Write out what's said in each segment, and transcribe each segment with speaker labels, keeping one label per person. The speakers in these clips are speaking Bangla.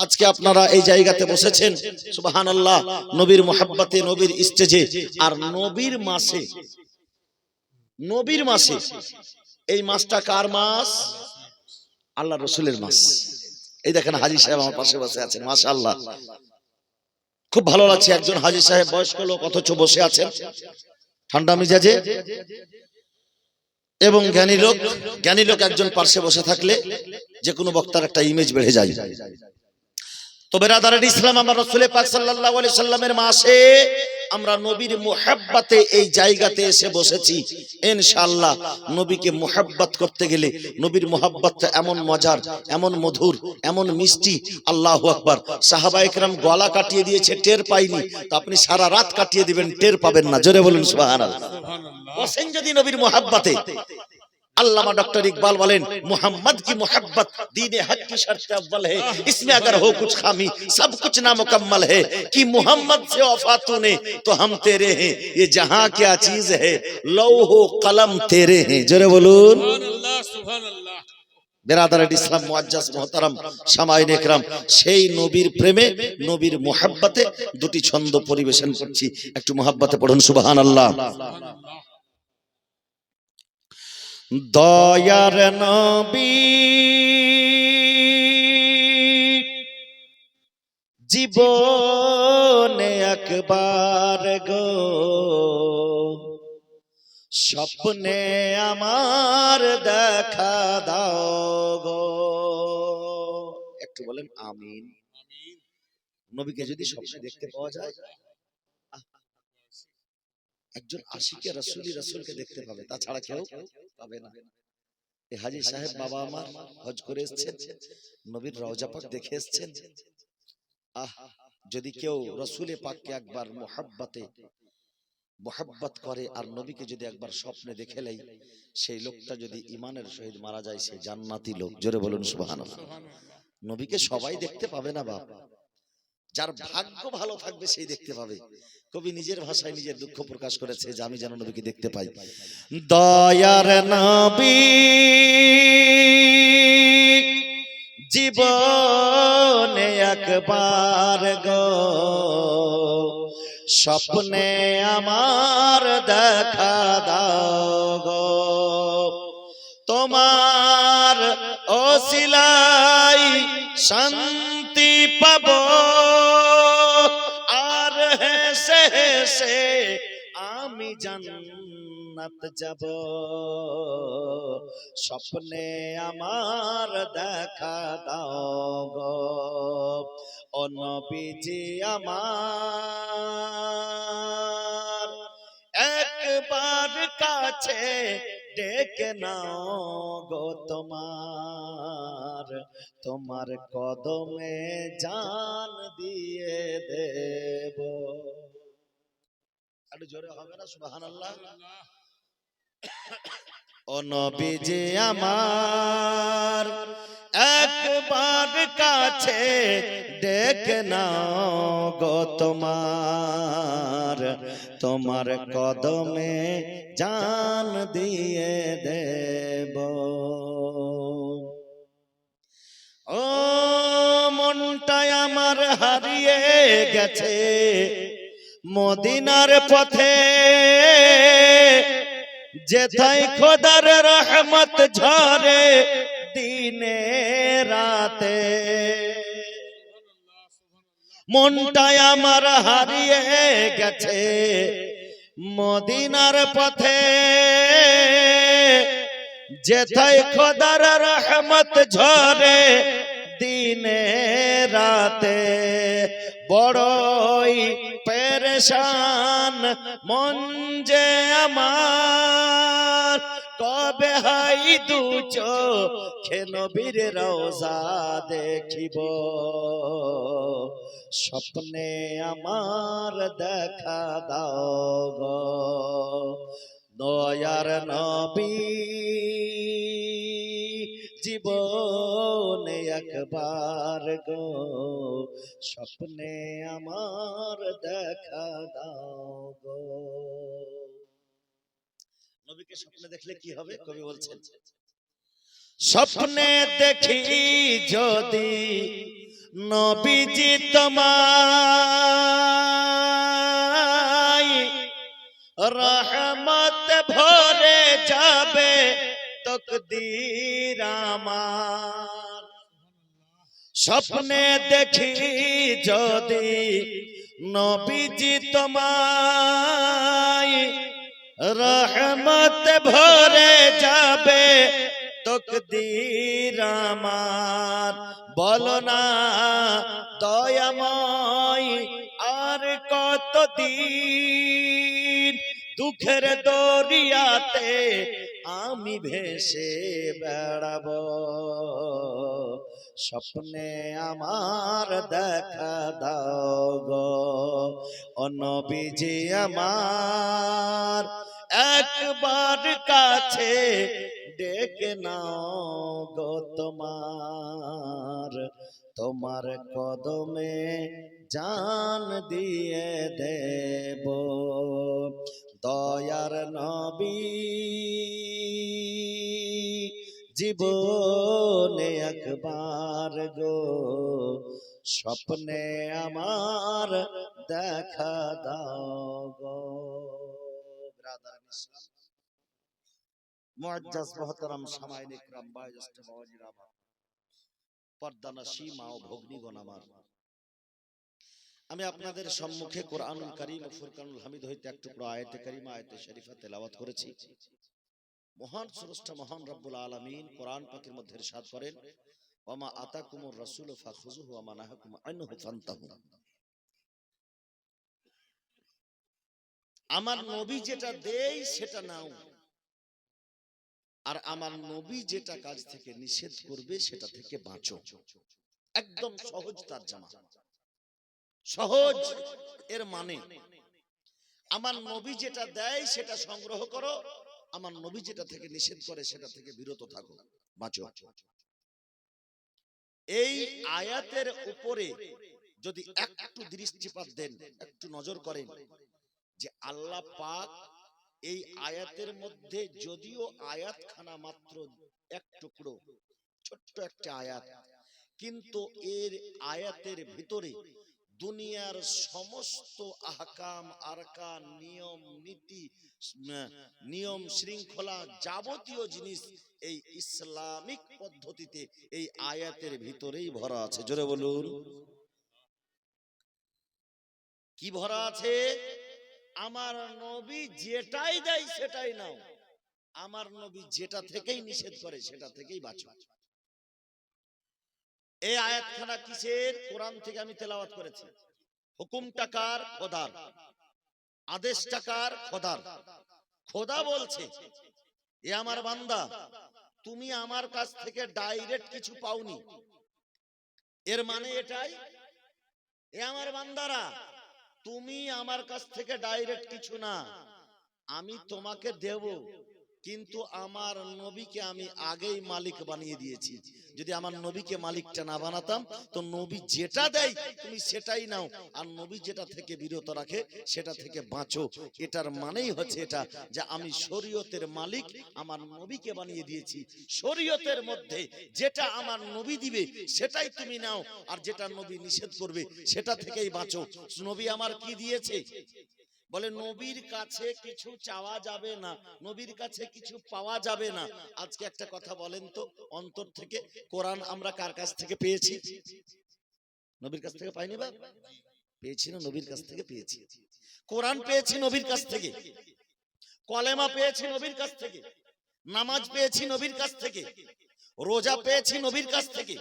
Speaker 1: আজকে আপনারা এই জায়গাতে বসেছেন সুবহানাল্লাহ, নবীর মুহাব্বতে, নবীর স্টেজে, আর নবীর মাসে এই মাসটা কার মাস? আল্লাহ রসুলের মাস। এই দেখেন হাজী সাহেব আমার পাশে বসে আছেন, মাশাআল্লাহ খুব ভালো লাগছে। একজন হাজী সাহেব বয়স্ক লোক, অথচ বসে আছেন ঠান্ডা মিজাজে, এবং জ্ঞানী লোক একজন পাশে বসে থাকলে যে কোনো বক্তার একটা ইমেজ বেড়ে যায়। তো বেরাদারের ইসলাম, আমরা রাসূল পাক সাল্লাল্লাহু আলাইহি সাল্লামের মাসে আমরা নবীর মুহাব্বতে এই জায়গাতে এসে বসেছি। ইনশাআল্লাহ নবীকে মুহাব্বত করতে গেলে নবীর মুহাব্বতটা এমন মজার, এমন মধুর, এমন মিষ্টি, আল্লাহু আকবার। সাহাবায়ে কেরাম গলা কাটিয়ে দিয়েছে, টের পাইনি, তো আপনি সারা রাত কাটিয়ে দিবেন, টের পাবেন না। জোরে বলুন সুবহানাল্লাহ। বসেন যদি নবীর মুহাব্বতে। अल्लामा डॉक्टर इकबाल बोलें, मोहम्मद की मोहब्बत दीन हक की शर्त अव्वल है, इसमें अगर हो कुछ खामी सब कुछ नामुकम्मल है, कि मोहम्मद से वफा तूने तो हम तेरे हैं, ये जहां क्या चीज है लौह कलम तेरे हैं। जोरे बोलून सुभान अल्लाह। बेरादर इस्लाम मुअज्जज मोहतरम सामाईन इकराम, সেই নবীর প্রেমে, নবীর মুহাব্বতে দুটি ছন্দ পরিবেশন করছি, একটু মুহাব্বতে পড়ুন সুবহানাল্লাহ। দয়ার নবী জীবনে একবার গো, স্বপ্নে আমার দেখা দাও গো। একটু বলেন আমিন। নবীকে যদি স্বপ্নে দেখতে পাওয়া যায়, একজন আশিকে রাসূলকে দেখতে পাবে, তাছাড়া কেউ পাবে না। এই হাজী সাহেব বাবা আমার হজ করে এসেছেন, নবীর রওজা পাক দেখে এসেছেন। যদি কেউ রাসূলে পাককে একবার মুহাব্বত করে আর নবীকে যদি একবার স্বপ্নে দেখে লাই, সেই লোকটা যদি ঈমানের সহিত মারা যায়, সে জান্নাতি লোক। জোরে বলুন সুবহানাল্লাহ। নবীকে সবাই দেখতে পাবে না বাপ, যার ভাগ্য ভালো থাকবে সেই দেখতে পাবে। কবি নিজের ভাষায় নিজের দুঃখ প্রকাশ করেছে যে আমি যেন নবীকে দেখতে পাই। দয়ার নবী জীবনে একবার গো, স্বপ্নে আমার দেখা দাও গো, তোমার ওসিলাই শান্তি পাবো, আর হেসে হেসে আমি জান্নাত যাব, স্বপ্নে আমার দেখা দাও গো, ও নবীজি আমার একবার কাছে ডেকে নাও গো, তোমার কদমে জান দিয়ে দেব। একটু জোরে হবে না সুবহানাল্লাহ। ও নবীজি আমার একবার কাছে ডেকে নাও গো, তোমার কদমে জান দিয়ে দেব। ও মনটাই আমার হারিয়ে গেছে মদিনার পথে, যেথায় খোদার রহমত ঝরে দিনে রাতে, মনটাই আমার হারিয়ে গেছে মদিনার পথে, যেথায় খোদার রহমত ঝরে দিনে রাতে, বড়ই পেরেশান মন যে আমার, কবে হাই দু চোখে নবীর রওজা দেখিব, স্বপ্নে আমার দেখা দাও গো, দয়ার নবী জীবনে একবার গো, স্বপ্নে আমার দেখা দাও গো। নবীকে স্বপ্নে দেখলে কি হবে? কবি বলছেন, স্বপ্নে দেখি যদি নবীজি তোমায় রহমত ভরে যাবে তকদীর আমার। স্বপ্নে দেখি যদি নবীজি তোমায় রহমত ভরে যাবে তকদীর আমার। বলো না দয়াময় আর কতদিন দুঃখের দরিয়াতে আমি ভেসে বেড়াবো। স্বপ্নে আমার দেখা দাও গো ও নবীজি আমার, একবার কাছে ডেকে নাও গো তোমার। তোমার কদমে জান দিয়ে দেব দয়ার নবী, জীবনে একবার গো স্বপ্নে আমার দেখা দাও গো। ব্রাদার ইসলাম, মুআজ্জাজ মুহতারাম সামাইন ইকরাম বায়জ্যেষ্ঠ বাবাজিরা আমার, পর্দানশী মা ও ভগ্নীগণ আমার, আমি আপনাদের সম্মুখে কোরআনুল কারীম ও ফুরকানুল হামিদ হইতে এক টুকরো আয়াতে কারিমা আয়াতে শরীফা তেলাওয়াত করেছি। মহান স্রষ্টা মহান রব্বুল আলামিন কোরআন পাকের মধ্যে ইরশাদ করেন, ওয়া মা আতাকুমুর রাসূলু ফাখুযুহু ওয়া মা নাহাকুম আনহু ফান্তাহু। আমার নবী যেটা দেয় সেটা নাও, আর আমার নবী যেটা কাজ থেকে নিষেধ করবে সেটা থেকে বাঁচো। একদম সহজ তরজমা, সহজ এর মানে আমার নবী যেটা দেয় সেটা সংগ্রহ করো, আমার নবী যেটা থেকে নিষেধ করে সেটা থেকে বিরত থাকো, বাঁচো। এই আয়াতের উপরে যদি একটু দৃষ্টিপাত দেন, একটু নজর করেন যে আল্লাহ পাক এই আয়াতের মধ্যে, যদিও আয়াতখানা মাত্র এক টুকরো ছোট্ট একটা আয়াত, কিন্তু এর আয়াতের ভিতরে দুনিয়ার সমস্ত আহকাম আরকান নিয়ম নীতি নিয়ম শৃঙ্খলা যাবতীয় জিনিস এই ইসলামিক পদ্ধতিতে এই আয়াতের ভিতরেই ভরা আছে। জোরে বলুন, কি ভরা আছে? আমার নবী যেটাই দেয় সেটাই নাও, আমার নবী যেটা থেকেই নিষেধ করে সেটা থেকেই বাঁচো। এই আয়াতখানা কিসের? কোরআন থেকে আমি তেলাওয়াত করেছি। হুকুমটা কার? খোদার। আদেশটা কার? খোদার। খোদা বলছে, এ আমার বান্দা, তুমি আমার কাছ থেকে ডাইরেক্ট কিছু পাওনি। এর মানে এটাই, এ আমার বান্দারা, তুমি আমার কাছ থেকে ডাইরেক্ট কিছু না, আমি তোমাকে দেব, কিন্তু আমার নবীকে আমি আগেই মালিক বানিয়ে দিয়েছি। যদি আমার নবীকে মালিকটা না বানাতাম তো নবী যেটা দেয় তুমি সেটাই নাও, আর নবী যেটা থেকে বিরত রাখে সেটা থেকে বাঁচো। এটার মানেই হচ্ছে এটা যে আমি শরীয়তের মালিক আমার নবীকে বানিয়ে দিয়েছি। শরীয়তের মধ্যে যেটা আমার নবী দিবে সেটাই তুমি নাও, আর যেটা নবী নিষেধ করবে সেটা থেকেই বাঁচো। নবী আমার কি দিয়েছে? বলে নবীর কাছে কিছু চাওয়া যাবে না, নবীর কাছে কিছু পাওয়া যাবে না। আজকে একটা কথা বলেন তো, অন্তর থেকে কোরআন আমরা কার কাছ থেকে পেয়েছি? নবীর কাছ থেকে পাইনি? বা পেয়েছি না? নবীর কাছ থেকে পেয়েছি। কোরআন পেয়েছি নবীর কাছ থেকে, কলেমা পেয়েছি নবীর কাছ থেকে, নামাজ পেয়েছি নবীর কাছ থেকে, রোজা পেয়েছি নবীর কাছ থেকে,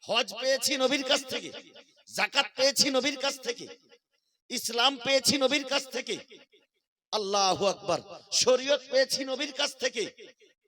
Speaker 1: হজ পেয়েছি নবীর কাছ থেকে, যাকাত পেয়েছি নবীর কাছ থেকে, ইসলাম পেয়েছি নবীর কাছ থেকে, আল্লাহু আকবার, শরীয়ত পেয়েছি নবীর কাছ থেকে।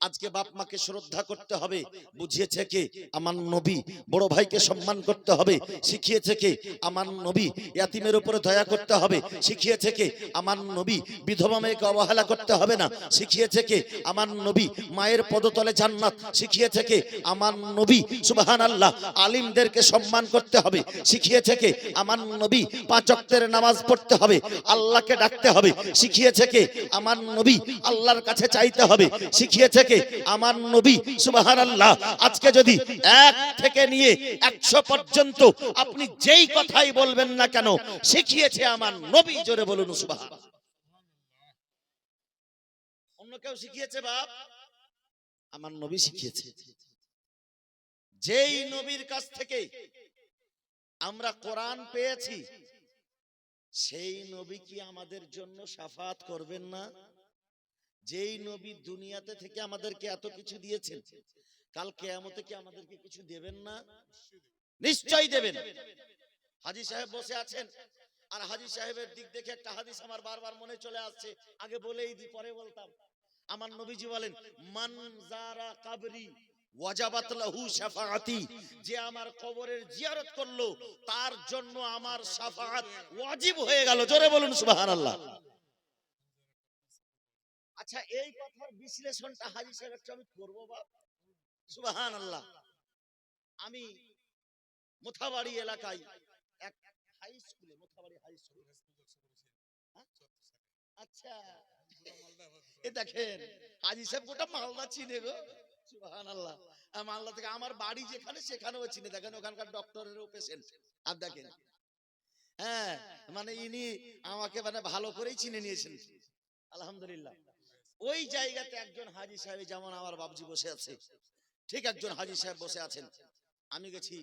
Speaker 1: আজকে বাপ মাকে শ্রদ্ধা করতে হবে, বুঝিয়েছে কে? আমার নবী। বড় ভাইকে সম্মান করতে হবে, শিখিয়েছে কে? আমার নবী। ইয়াতিমের উপরে দয়া করতে হবে, শিখিয়েছে কে? আমার নবী। বিধবা মেয়েকে অবহেলা করতে হবে না, শিখিয়েছে কে? আমার নবী। মায়ের পদতলে জান্নাত, শিখিয়েছে কে? আমার নবী। সুবহানাল্লাহ। আলিমদেরকে সম্মান করতে হবে, শিখিয়েছে কে? আমার নবী। 5 ওয়াক্তের নামাজ পড়তে হবে, আল্লাহকে ডাকতে হবে, শিখিয়েছে কে? আমার নবী। আল্লাহর কাছে চাইতে হবে, শিখিয়েছে থেকে আমার নবী সুবহানাল্লাহ আজকে যদি 1 থেকে নিয়ে 100 পর্যন্ত আপনি যেই কথাই বলবেন না কেন শিখিয়েছে আমার নবী, জোরে বলুন সুবহানাল্লাহ। অন্য কেউ শিখিয়েছে বাপ? আমার নবী শিখিয়েছে। যেই নবীর কাছ থেকে আমরা কোরআন পেয়েছি সেই নবী কি আমাদের জন্য শাফাত করবেন না? যেই নবী দুনিয়াতে থেকে আমাদেরকে এত কিছু দিয়েছেন, কাল কিয়ামতে কি আমাদেরকে কিছু দেবেন না? নিশ্চয়ই দেবেন। হাজী সাহেব বসে আছেন, আর হাজী সাহেবের দিক দেখে একটা হাদিস আমার বারবার মনে চলে আসছে, আগে বলেই দি পরে বলতাম। আমার নবীজি বলেন, মান যারা কাবরি ওয়াজাবাত লাহু শাফাআতি, যে আমার কবরের জিয়ারত করলো তার জন্য আমার শাফাআত ওয়াজিব হয়ে গেল। জোরে বলুন সুবহানাল্লাহ। আচ্ছা, এই কথার বিশ্লেষণটা হাজী সাহেব একটু আমি করব বাপ। সুবহানাল্লাহ। আমি মোথাবাড়ি এলাকায় এক হাই স্কুলে, মোথাবাড়ি হাই স্কুল, আচ্ছা এ দেখেন হাজী সাহেব গোটা মালদা চিনে গো। সুবহানাল্লাহ। মালদা থেকে আমার বাড়ি যেখানে সেখানেও চিনে। দেখেন ওখানকার ডক্টরেরও পেশেন্ট। আর দেখেন, হ্যাঁ মানে ইনি আমাকে মানে ভালো করেই চিনে নিয়েছেন আলহামদুলিল্লাহ। ওই জায়গাতে একজন হাজী সাহেব, যেমন আমার বাবজি বসে আছে ঠিক একজন হাজী সাহেব বসে আছেন। আমি গেছি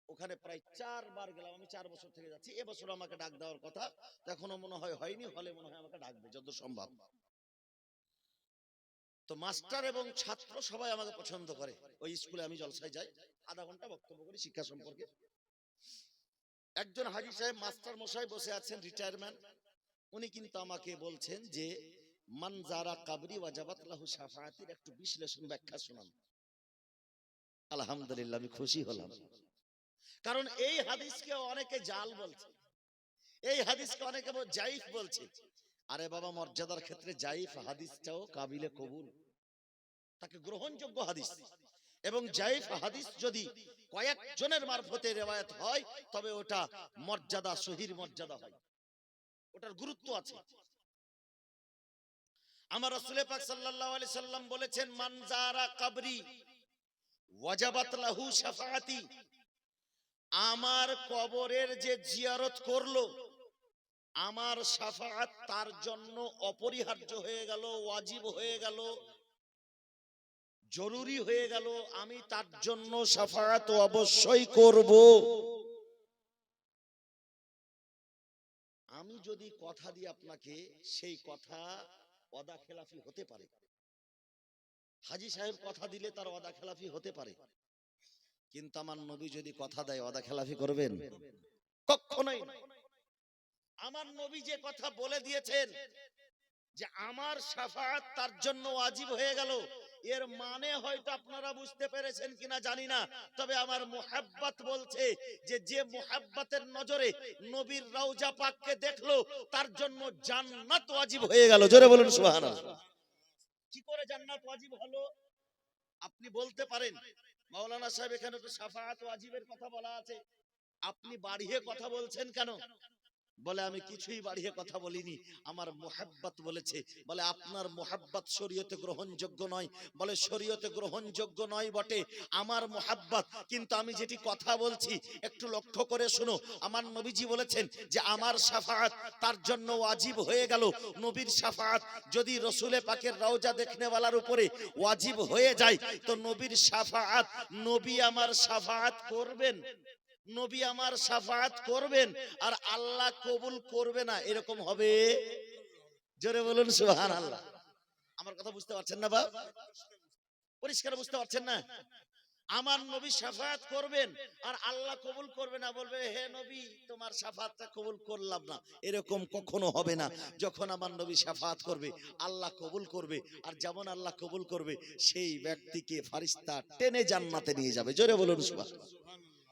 Speaker 1: ওখানে প্রায় 4 বার গেলাম। আমি 4 বছর থেকে যাচ্ছি। এবছর আমাকে ডাক দেওয়ার কথা, এখনো মনে হয় হয়নি, হলে মনে হয় আমাকে ডাকবে যত সম্ভব। তো মাস্টার এবং ছাত্র সবাই আমাকে পছন্দ করে। ওই স্কুলে আমি জলসায় যাই, আধা ঘন্টা বক্তব্য করি শিক্ষা সম্পর্কে। একজন হাজী সাহেব মাস্টার মশাই বসে আছেন, রিটায়ারমেন্ট। উনি কিন্তু আমাকে বলছেন যে মান যারা কাবরি ওয়াজাবাত লাহু শাফাআতির একটু বিশ্লেষণ ব্যাখ্যা শোনান। আলহামদুলিল্লাহ, আমি খুশি হলাম। কারণ এই হাদিসকে অনেকে জাল বলছে, এই হাদিসকে অনেকে জাইফ বলছে। আরে বাবা, মর্যাদার ক্ষেত্রে জাইফ হাদিসটাও কাবিলে কবুল, তাকে গ্রহণযোগ্য হাদিস। এবং জাইফ হাদিস যদি কয়েকজনের মারফতে রিওয়ায়াত হয় তবে ওটা মর্যাদা, সহির মর্যাদা হয়, ওটার গুরুত্ব আছে। আমার রাসূল পাক সাল্লাল্লাহু আলাইহি সাল্লাম বলেছেন, মান যারা কবরি ওয়াজাবাত লাহু শাফাআতি, আমার কবরের যে জিয়ারত করলো আমার শাফাআত তার জন্য অপরিহার্য হয়ে গেল, ওয়াজিব হয়ে গেল, জরুরি হয়ে গেল। আমি তার জন্য শাফাআত অবশ্যই করব। আমি যদি কথা দিই আপনাকে, সেই কথা ওয়াদা খেলাফি হতে পারে। হাজী সাহেব কথা দিলে তার ওয়াদা খেলাফি হতে পারে, কিন্তু আমার নবী যদি কথা দেয় ওয়াদা খেলাফি করবেন? কখনোই না। আমার নবী যে কথা বলে দিয়েছেন যে আমার শাফাআত তার জন্য ওয়াজিব হয়ে গেল, এর মানে হয়তো আপনারা বুঝতে পেরেছেন কিনা জানি না, তবে আমার মুহাব্বত বলছে যে যে মুহাব্বতের নজরে নবীর রওজা পাককে দেখলো তার জন্য জান্নাত ওয়াজিব হয়ে গেল। জোরে বলুন সুবহানাল্লাহ। কি করে জান্নাত ওয়াজিব হলো? আপনি বলতে পারেন মাওলানা সাহেব এখানে তো শাফাআত ওয়াজিবের কথা বলা আছে, আপনি বাড়িয়ে কথা বলছেন কেন? বলে আমি কিছুই বাড়িয়ে কথা বলিনি, আমার মুহাব্বত বলেছে। বলে আপনার মুহাব্বত শরীয়তে গ্রহণযোগ্য নয়। বলে শরীয়তে গ্রহণযোগ্য নয় বটে আমার মুহাব্বত, কিন্তু আমি যেটি কথা বলছি একটু লক্ষ্য করে শুনো। আমার নবীজি বলেছেন যে আমার শাফাআত তার জন্য ওয়াজিব হয়ে গেল। নবীর শাফাআত যদি রসুলে পাকের রওজা দেখনেওয়ালার উপরে ওয়াজিব হয়ে যায় তো নবীর শাফাআত, নবী আমার শাফাআত করবেন, নবী আমার শাফাআত করবেন, আর আল্লাহ কবুল করবে না, এরকম হবে? জোরে বলুন সুবহানাল্লাহ। আমার কথা বুঝতে পারছেন না বাপ? পরিষ্কার বুঝতে পারছেন না? আমার নবী শাফাআত করবেন আর আল্লাহ কবুল করবে না, বলবে হে নবী তোমার শাফাআতটা কবুল করলাম না, এরকম কখনো হবে না। যখন আমার নবী শাফাআত করবে আল্লাহ কবুল করবে, আর যেমন আল্লাহ কবুল করবে সেই ব্যক্তিকে ফেরেশতা টেনে জান্নাতে নিয়ে যাবে। জোরে বলুন সুবহানাল্লাহ।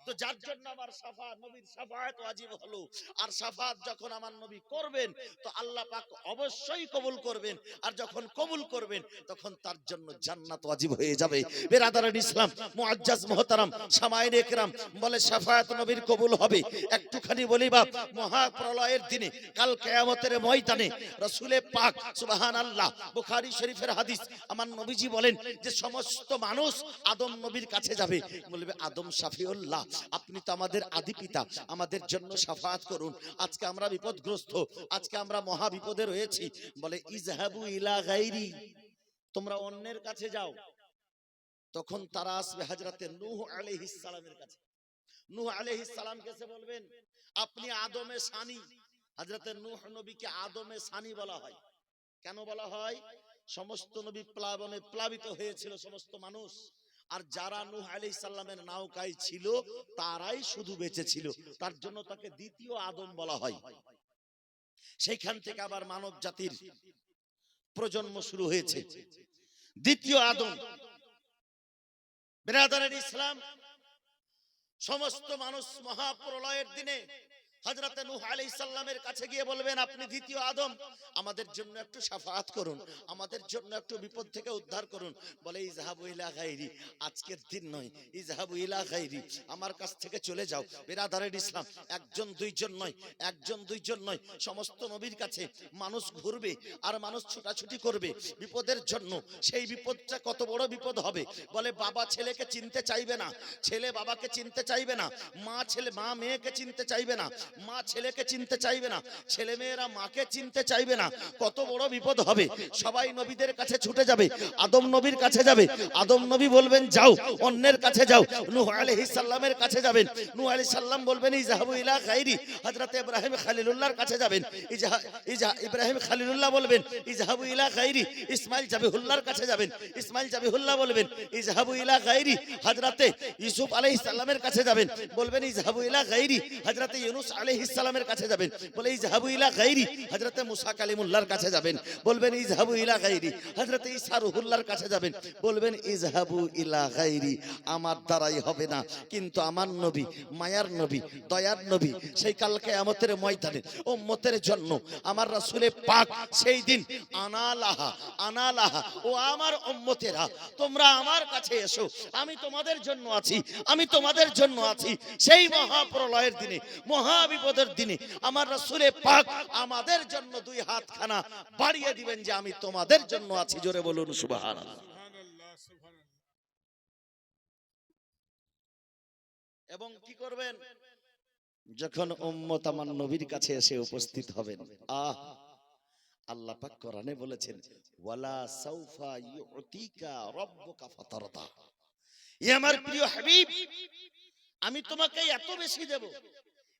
Speaker 1: তো যার জন্য আমার শাফাত, নবীর শাফাত ওয়াজিব হলো। আর শাফাত যখন আমার নবী করবেন তো আল্লাহ পাক অবশ্যই কবুল করবেন, আর যখন কবুল করবেন তখন তার জন্য জান্নাত ওয়াজিব হয়ে যাবে। বিরাদারান ইসলাম, মুআজ্জাজ মুহতারাম, সামাইরে ইকরাম, বলে শাফাত নবীর কবুল হবে। একটুখানি বলি বাপ, মহাপ্রলয়ের দিনে কাল কিয়ামতের ময়দানে রাসূলে পাক সুবহানাল্লাহ, বুখারী শরীফের হাদিস, আমার নবীজি বলেন যে সমস্ত মানুষ আদম নবীর কাছে যাবে, বলবে আদম শাফিউল্লাহ, আপনি তো আমাদের আদি পিতা, আমাদের জন্য শাফাত করুন, আজকে আমরা বিপদগ্রস্ত, আজকে আমরা মহা বিপদে রয়েছি। বলে ইযহাবু ইলা গায়রি, তোমরা অন্যের কাছে যাও। তখন তারা আসবে হযরতে নূহ আলাইহিস সালামের কাছে। নূহ আলাইহিস সালাম কাছে বলবেন আপনি আদমে সানি। হযরতে নূহ নবীকে আদমে সানি বলা হয়। কেন বলা হয়? সমস্ত নবী প্লাবনে প্লাবিত হয়েছিল সমস্ত মানুষ, আর যারা নূহ আলাইহিস সালামের নৌকায় ছিল তারাই শুধু বেঁচে ছিল, তার জন্য তাকে দ্বিতীয় আদম বলা হয়। সেইখান থেকে আবার মানব জাতির প্রজন্ম শুরু হয়েছে, দ্বিতীয় আদম। বিরাদারান ইসলাম, সমস্ত মানুষ মহাপ্রলয়ের দিনে হযরতে নূহ আলাইহিস সালামের কাছে গিয়ে বলবেন আপনি দ্বিতীয় আদম, আমাদের জন্য একটু শাফাআত করুন, আমাদের জন্য একটু বিপদ থেকে উদ্ধার করুন। বলে ইযহাবু ইলা গায়রি, আজকের দিন নয়, ইযহাবু ইলা গায়রি, আমার কাছ থেকে চলে যাও। বিরাদারান ইসলাম, একজন দুইজন নয়, একজন দুইজন নয়, সমস্ত নবীর কাছে মানুষ ঘুরবে আর মানুষ ছোটাছুটি করবে বিপদের জন্য। সেই বিপদটা কত বড় বিপদ হবে, বলে বাবা ছেলেকে চিনতে চাইবে না, ছেলে বাবাকে চিনতে চাইবে না, মা মেয়েকে চিনতে চাইবে না, মা ছেলেকে চিনতে চাইবে না, ছেলে মেয়েরা মাকে চিনতে চাইবে না। কত বড় বিপদ হবে। সবাই নবীদের কাছে ছুটে যাবে, আদম নবীর কাছে যাবে। আদম নবী বলবেন যাও অন্যের কাছে যাও। নূহ আলাইহিস সালামের কাছে যাবেন, নূহ আলাইহিস সালাম বলবেন ইযহাবু ইলা গায়রি। হযরতে ইব্রাহিম খলিলুল্লাহর কাছে যাবেন, ইব্রাহিম খলিলুল্লাহ বলবেন ইযহাবু ইলা গায়রি। ইসমাইল জাবিহুল্লাহর কাছে যাবেন, ইসমাইল জাবিহুল্লাহ বলবেন ইযহাবু ইলা গায়রি। হযরতে ইউসুফ আলাইহিস সালামের কাছে যাবেন, বলবেন ইযহাবু ইলা গায়রি। হযরতে ইউনূস আলাইহিস সালামের কাছে যাবেন, বলে ইযহাবু ইলা গায়রি। হযরতে মুসা কালিমুল্লাহর কাছে যাবেন, বলবেন ইযহাবু ইলা গায়রি। হযরতে ঈসা রূহুল্লাহর কাছে যাবেন, বলবেন ইযহাবু ইলা গায়রি। আমার দ্বারাই হবে না, কিন্তু আমার নবী, মায়ার নবী, দয়ার নবী, সেই কাল কিয়ামতের ময়দানে উম্মতের জন্য আমার রাসূলে পাক সেই দিন আনালাহা আনালাহা, ও আমার উম্মতেরা তোমরা আমার কাছে এসো, আমি তোমাদের জন্য আছি, আমি তোমাদের জন্য আছি। সেই মহাপ্রলয়ের দিনে, মহা বিপদের দিনে আমার রাসূলে পাক আমাদের জন্য দুই হাতখানা বাড়িয়ে দিবেন যে আমি তোমাদের জন্য আছি। জোরে বলুন সুবহানাল্লাহ। এবং কি করবেন? যখন উম্মত আমার নবীর কাছে এসে উপস্থিত হবেন, আল্লাহ পাক কোরআনে বলেছেন ওয়ালা সাউফা ইউতিকা রাব্বুকা ফাতারদা। ই আমার প্রিয় হাবিব, আমি তোমাকে এত বেশি দেব,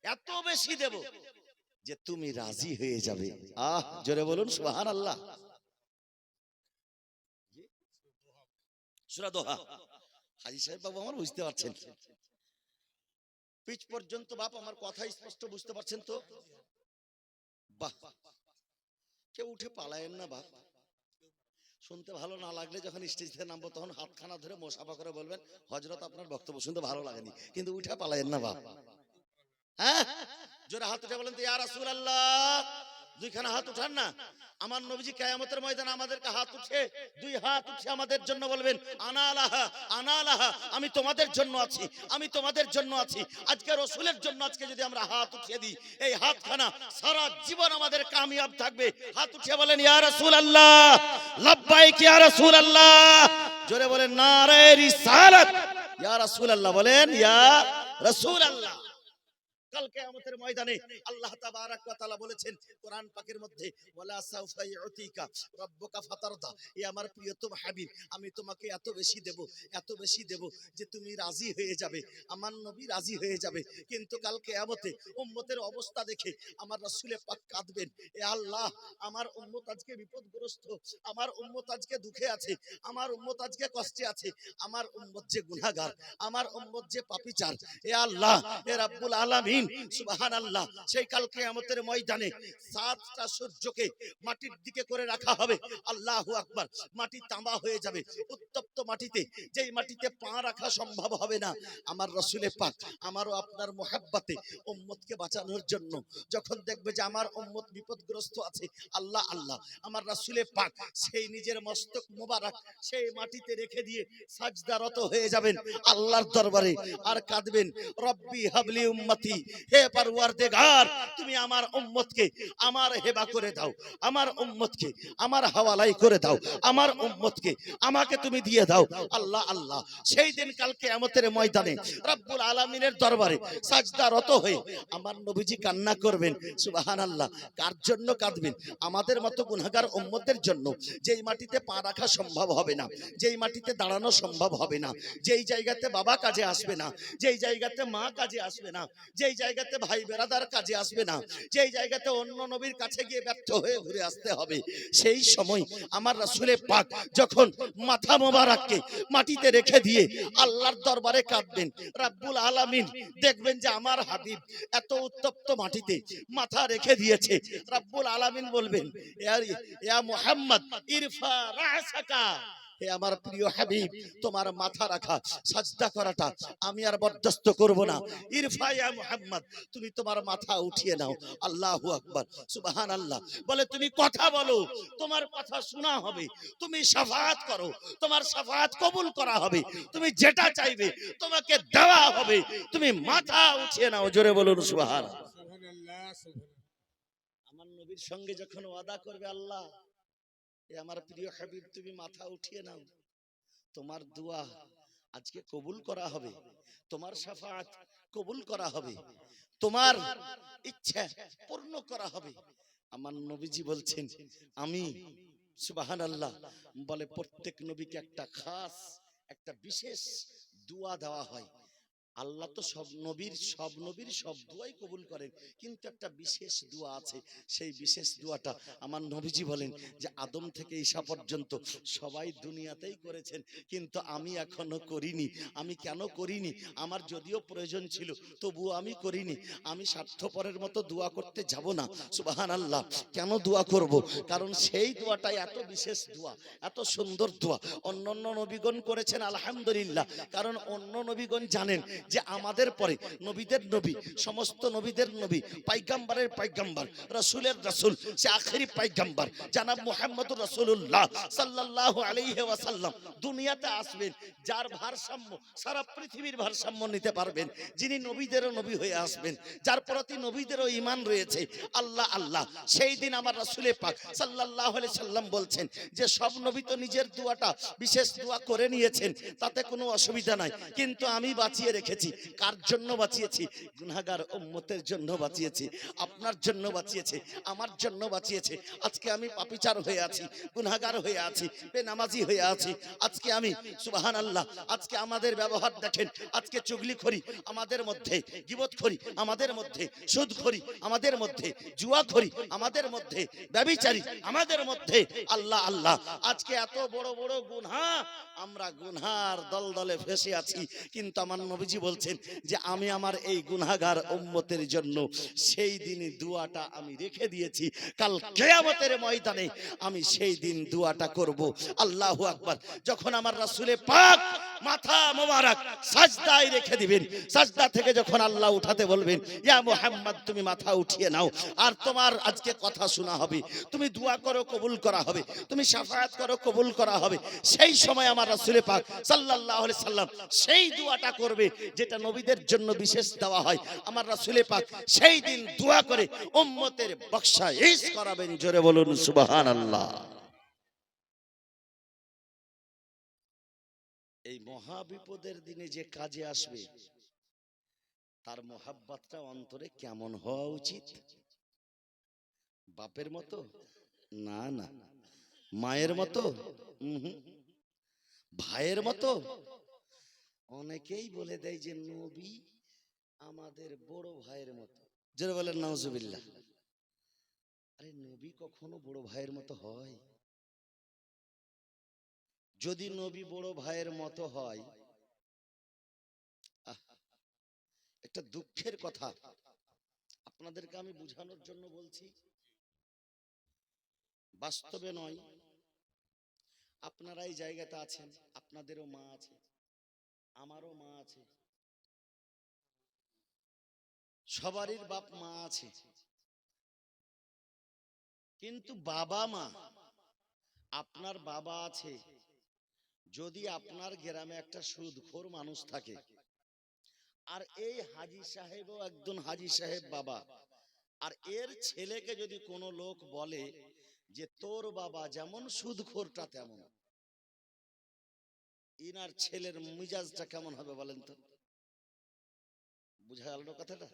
Speaker 1: এত বেশি দেব যে তুমি রাজি হয়ে যাবে। জোরে বলুন সুবহানাল্লাহ। সূরা দোহা। হাজী সাহেব বাবু আমার বুঝতে পারছেন? পিচ পর্যন্ত বাপ আমার কথা স্পষ্ট বুঝতে পারছেন তো? বাহ, কেউ উঠে পালায়েন না বাপ। শুনতে ভালো না লাগলে যখন স্টেজ থেকে নামবো তখন হাতখানা ধরে মোসাফা করে বলবেন হযরত আপনার বক্তব্য শুনতে ভালো লাগেনি, কিন্তু উঠে পালায়েন না বাপ। হ্যাঁ, জোরে হাত উঠে বলেন তো ইয়া রাসূলুল্লাহ। দুইখানা হাত উঠান না। আমার নবীজি কিয়ামতের ময়দানে আমাদেরকে হাত উঠে, দুই হাত উঠে আমাদের জন্য বলবেন আনালাহা আনালাহা, আমি তোমাদের জন্য আছি, আমি তোমাদের জন্য আছি। আজকে রাসূলের জন্য আজকে যদি আমরা হাত উঠিয়ে দিই, এই হাতখানা সারা জীবন আমাদের কামিয়াব থাকবে। হাত উঠিয়ে বলেন ইয়া রাসূলুল্লাহ, লাব্বাইক ইয়া রাসূলুল্লাহ। জোরে বলেন নারে রিসালাত। ইয়া রাসূলুল্লাহ বলেন ইয়া রাসূলুল্লাহ। কাল কিয়ামতের ময়দানে আল্লাহ তাবারাক ওয়া তাআলা বলেছেন কোরআন পাকের মধ্যে ওয়ালা সাউফা ইউতিকা রাব্বুকা ফাতারদা। এ আমার প্রিয়তম হাবিব, আমি তোমাকে এত বেশি দেব, এত বেশি দেব যে তুমি রাজি হয়ে যাবে, আমার নবী রাজি হয়ে যাবে। কিন্তু কাল কিয়ামতে উম্মতের অবস্থা দেখে আমার রাসূলে পাক কাঁদবেন, এ আল্লাহ আমার উম্মত আজকে বিপদগ্রস্ত, আমার উম্মত আজকে দুঃখে আছে, আমার উম্মত আজকে কষ্টে আছে, আমার উম্মত যে গুনাহগার, আমার উম্মত যে পাপীচার, এ আল্লাহ, এ রাব্বুল আলামিন আলামিন সুবহানাল্লাহ সেই কাল কিয়ামতের ময়দানে সাতটা সূর্যকে মাটির দিকে করে রাখা হবে। আল্লাহু আকবার। মাটি তামা হয়ে যাবে, উত্তপ্ত মাটিতে, যেই মাটিতে পা রাখা সম্ভব হবে না। আমার রাসূলের পাক আমারও আপনার মুহাব্বতে উম্মতকে বাঁচানোর জন্য যখন দেখবে যে আমার উম্মত বিপদগ্রস্ত আছে, আল্লাহ আল্লাহ আমার রাসূলের পাক সেই নিজের মস্তক মোবারক সেই মাটিতে রেখে দিয়ে সাজদারত হয়ে যাবেন আল্লাহর দরবারে আর কাঁদবেন, রব্বি হাবলি উম্মতি, হে পরওয়ারদিগার তুমি আমার উম্মতকে আমার হেবা করে দাও, আমার উম্মতকে আমার হাওয়ালাই করে দাও, আমার উম্মতকে আমাকে তুমি দিয়ে দাও। আল্লাহ আল্লাহ সেই দিন কাল কিয়ামতের ময়দানে রব্বুল আলামিনের দরবারে সাজদারত হয়ে আমার নবীজি কান্না করবেন। সুবহানাল্লাহ। কার জন্য কাঁদবেন? আমাদের মতো গুনাহগার উম্মতের জন্য, যেই মাটিতে পা রাখা সম্ভব হবে না, যেই মাটিতে দাঁড়ানো সম্ভব হবে না, যেই জায়গাতে বাবা কাজে আসবে না, যেই জায়গাতে মা কাজে আসবে না, যেই জায়গাতে ভাই বেরাদার কাজে আসবে না, যেই জায়গাতে অন্য নবীর কাছে গিয়ে ব্যর্থ হয়ে ঘুরে আসতে হবে, সেই সময় আমার রাসূলের পাক যখন মাথা মোবারককে মাটিতে রেখে দিয়ে আল্লাহর দরবারে কাঁদবেন, রব্বুল আলামিন দেখবেন যে আমার হাবিব এত উত্তপ্ত মাটিতে মাথা রেখে দিয়েছে। রব্বুল আলামিন বলবেন, ইয়া মুহাম্মদ ইরফা রাসাকা, হে আমার প্রিয় হাবিব তোমার মাথা রাখা সাজদা করাটা আমি আর বরদাস্ত করব না। ইরফা ইয়া মুহাম্মদ তুমি তোমার মাথা উঠিয়ে নাও। আল্লাহু আকবার। সুবহানাল্লাহ। বলে তুমি কথা বলো, তোমার কথা শোনা হবে, তুমি শাফাআত করো, তোমার শাফাআত কবুল করা হবে, তুমি যেটা চাইবে তোমাকে দেওয়া হবে, তুমি মাথা উঠিয়ে নাও। জোরে বলুন সুবহানাল্লাহ। আমার নবীর সঙ্গে যখন ওয়াদা করবে আল্লাহ, এ আমার প্রিয় হাবিব তুমি মাথা উঠিয়ে নাও, তোমার দোয়া আজকে কবুল করা হবে, তোমার শাফাআত কবুল করা হবে, তোমার ইচ্ছা পূর্ণ করা হবে। আমার নবীজি বলছেন আমি, সুবহানাল্লাহ। বলে প্রত্যেক নবীকে একটা খাস একটা বিশেষ দোয়া দেওয়া হয়। আল্লাহ তো সব নবীর সব দোয়াই কবুল করেন, কিন্তু একটা বিশেষ দোয়া আছে। সেই বিশেষ দোয়াটা আমার নবীজি বলেন যে আদম থেকে ঈসা পর্যন্ত সবাই দুনিয়াতেই করেছেন, কিন্তু আমি এখনো করিনি। আমি কেন করিনি? আমার যদিও প্রয়োজন ছিল তবুও আমি করিনি। আমি স্বার্থপরের মতো দোয়া করতে যাব না। সুবহানাল্লাহ। কেন দোয়া করব? কারণ সেই দোয়াটাই এত বিশেষ দোয়া, এত সুন্দর দোয়া। অন্যান্য নবীগণ করেছেন আলহামদুলিল্লাহ, কারণ অন্য নবীগণ জানেন যে আমাদের পরে নবীদের নবী, সমস্ত নবীদের নবী, পয়গম্বরের পয়গম্বর, রাসূলের রাসূল, সে আখেরি পয়গম্বর জনাব মুহাম্মদুর রাসূলুল্লাহ সাল্লাল্লাহু আলাইহি ওয়াসাল্লাম দুনিয়াতে আসবেন, যার ভারসাম্য সারা পৃথিবীর ভারসাম্য নিতে পারবেন, যিনি নবীদেরও নবী হয়ে আসবেন, যার প্রতি নবীদেরও ঈমান রয়েছে। আল্লাহ আল্লাহ সেই দিন আমার রাসূলে পাক সাল্লাল্লাহু আলাইহি সাল্লাম বলছেন যে সব নবী তো নিজের দোয়াটা বিশেষ দোয়া করে নিয়েছেন, তাতে কোনো অসুবিধা নাই, কিন্তু আমি বাঁচিয়ে রেখেছি। কার জন্য বাঁচিয়েছি? গুনাহগার উম্মতের জন্য বাঁচিয়েছি, আপনার জন্য বাঁচিয়েছি, আমার জন্য বাঁচিয়েছে। আজকে আমি পাপীচার হয়ে আছি, গুনাহগার হয়ে আছি, বেনামাজি হয়ে আছি। আজকে আমি সুবহানাল্লাহ, আজকে আমাদের ব্যবহার দেখেন, আজকে চুগলিখড়ি আমাদের মধ্যে, গীবতখড়ি আমাদের মধ্যে, সুদখড়ি আমাদের মধ্যে, জুয়াখড়ি আমাদের মধ্যে, ব্যভিচারী আমাদের মধ্যে। আল্লাহ আল্লাহ আজকে এত বড় বড় গুনাহ, আমরা গুনার দলদলে ফেসে আছি, কিন্তু আমার নবীজি বলছেন যে আমি আমার এই গুনাহগার উম্মতের জন্য সেই দিনই দোয়াটা আমি রেখে দিয়েছি, কাল কিয়ামতের ময়দানে আমি সেই দিন দোয়াটা করব। আল্লাহু আকবার। যখন আমার রাসূলে পাক মাথা মোবারক সাজদায় রেখে দিবেন, সাজদা থেকে যখন আল্লাহ উঠাতে বলবেন ইয়া মুহাম্মদ তুমি মাথা উঠিয়ে নাও, আর তোমার আজকে কথা শোনা হবে, তুমি দোয়া করো কবুল করা হবে, তুমি শাফাআত করো কবুল করা হবে। সেই সময় আমার রাসূলে পাক সাল্লাল্লাহু আলাইহি সাল্লাম সেই দোয়াটা করবে যেটা নবীদের জন্য বিশেষ দেওয়া হয়। আমার রাসূলে পাক সেই দিন দোয়া করে উম্মতের বখশাইশ করাবেন। জোরে বলুন সুবহানাল্লাহ। এই মহা বিপদের দিনে যে কাজে আসবে তার মোহাব্বতটা অন্তরে কেমন হওয়া উচিত? বাপের মতো? না না। মায়ের মতো? ভাইয়ের মতো? অনেকেই বলে দেয় যে নবী আমাদের বড় ভাইয়ের মতো। যারা বলেন নাউজুবিল্লাহ। আরে নবী কখনো বড় ভাইয়ের মতো হয়? যদি নবী বড় ভাইয়ের মতো হয়, একটা দুঃখের কথা, আপনাদেরকে আমি বুঝানোর জন্য বলছি, বাস্তবে নয়। আপনারা এই জায়গাতে আছেন, আপনাদেরও মা আছে, আমারও মা আছে, সবারই বাপ মা আছে, কিন্তু বাবা মা, আপনার বাবা আছে, যদি আপনার গ্রামে একটা সুদখোর মানুষ থাকে, আর এই হাজী সাহেবও একজন হাজী সাহেব বাবা, আর এর ছেলেকে যদি কোনো লোক বলে যে তোর বাবা যেমন সুদখোরটা তেমন, ইনার ছেলের মিজাজটা কেমন হবে বলেন তো? বুঝা গেল কথাটা?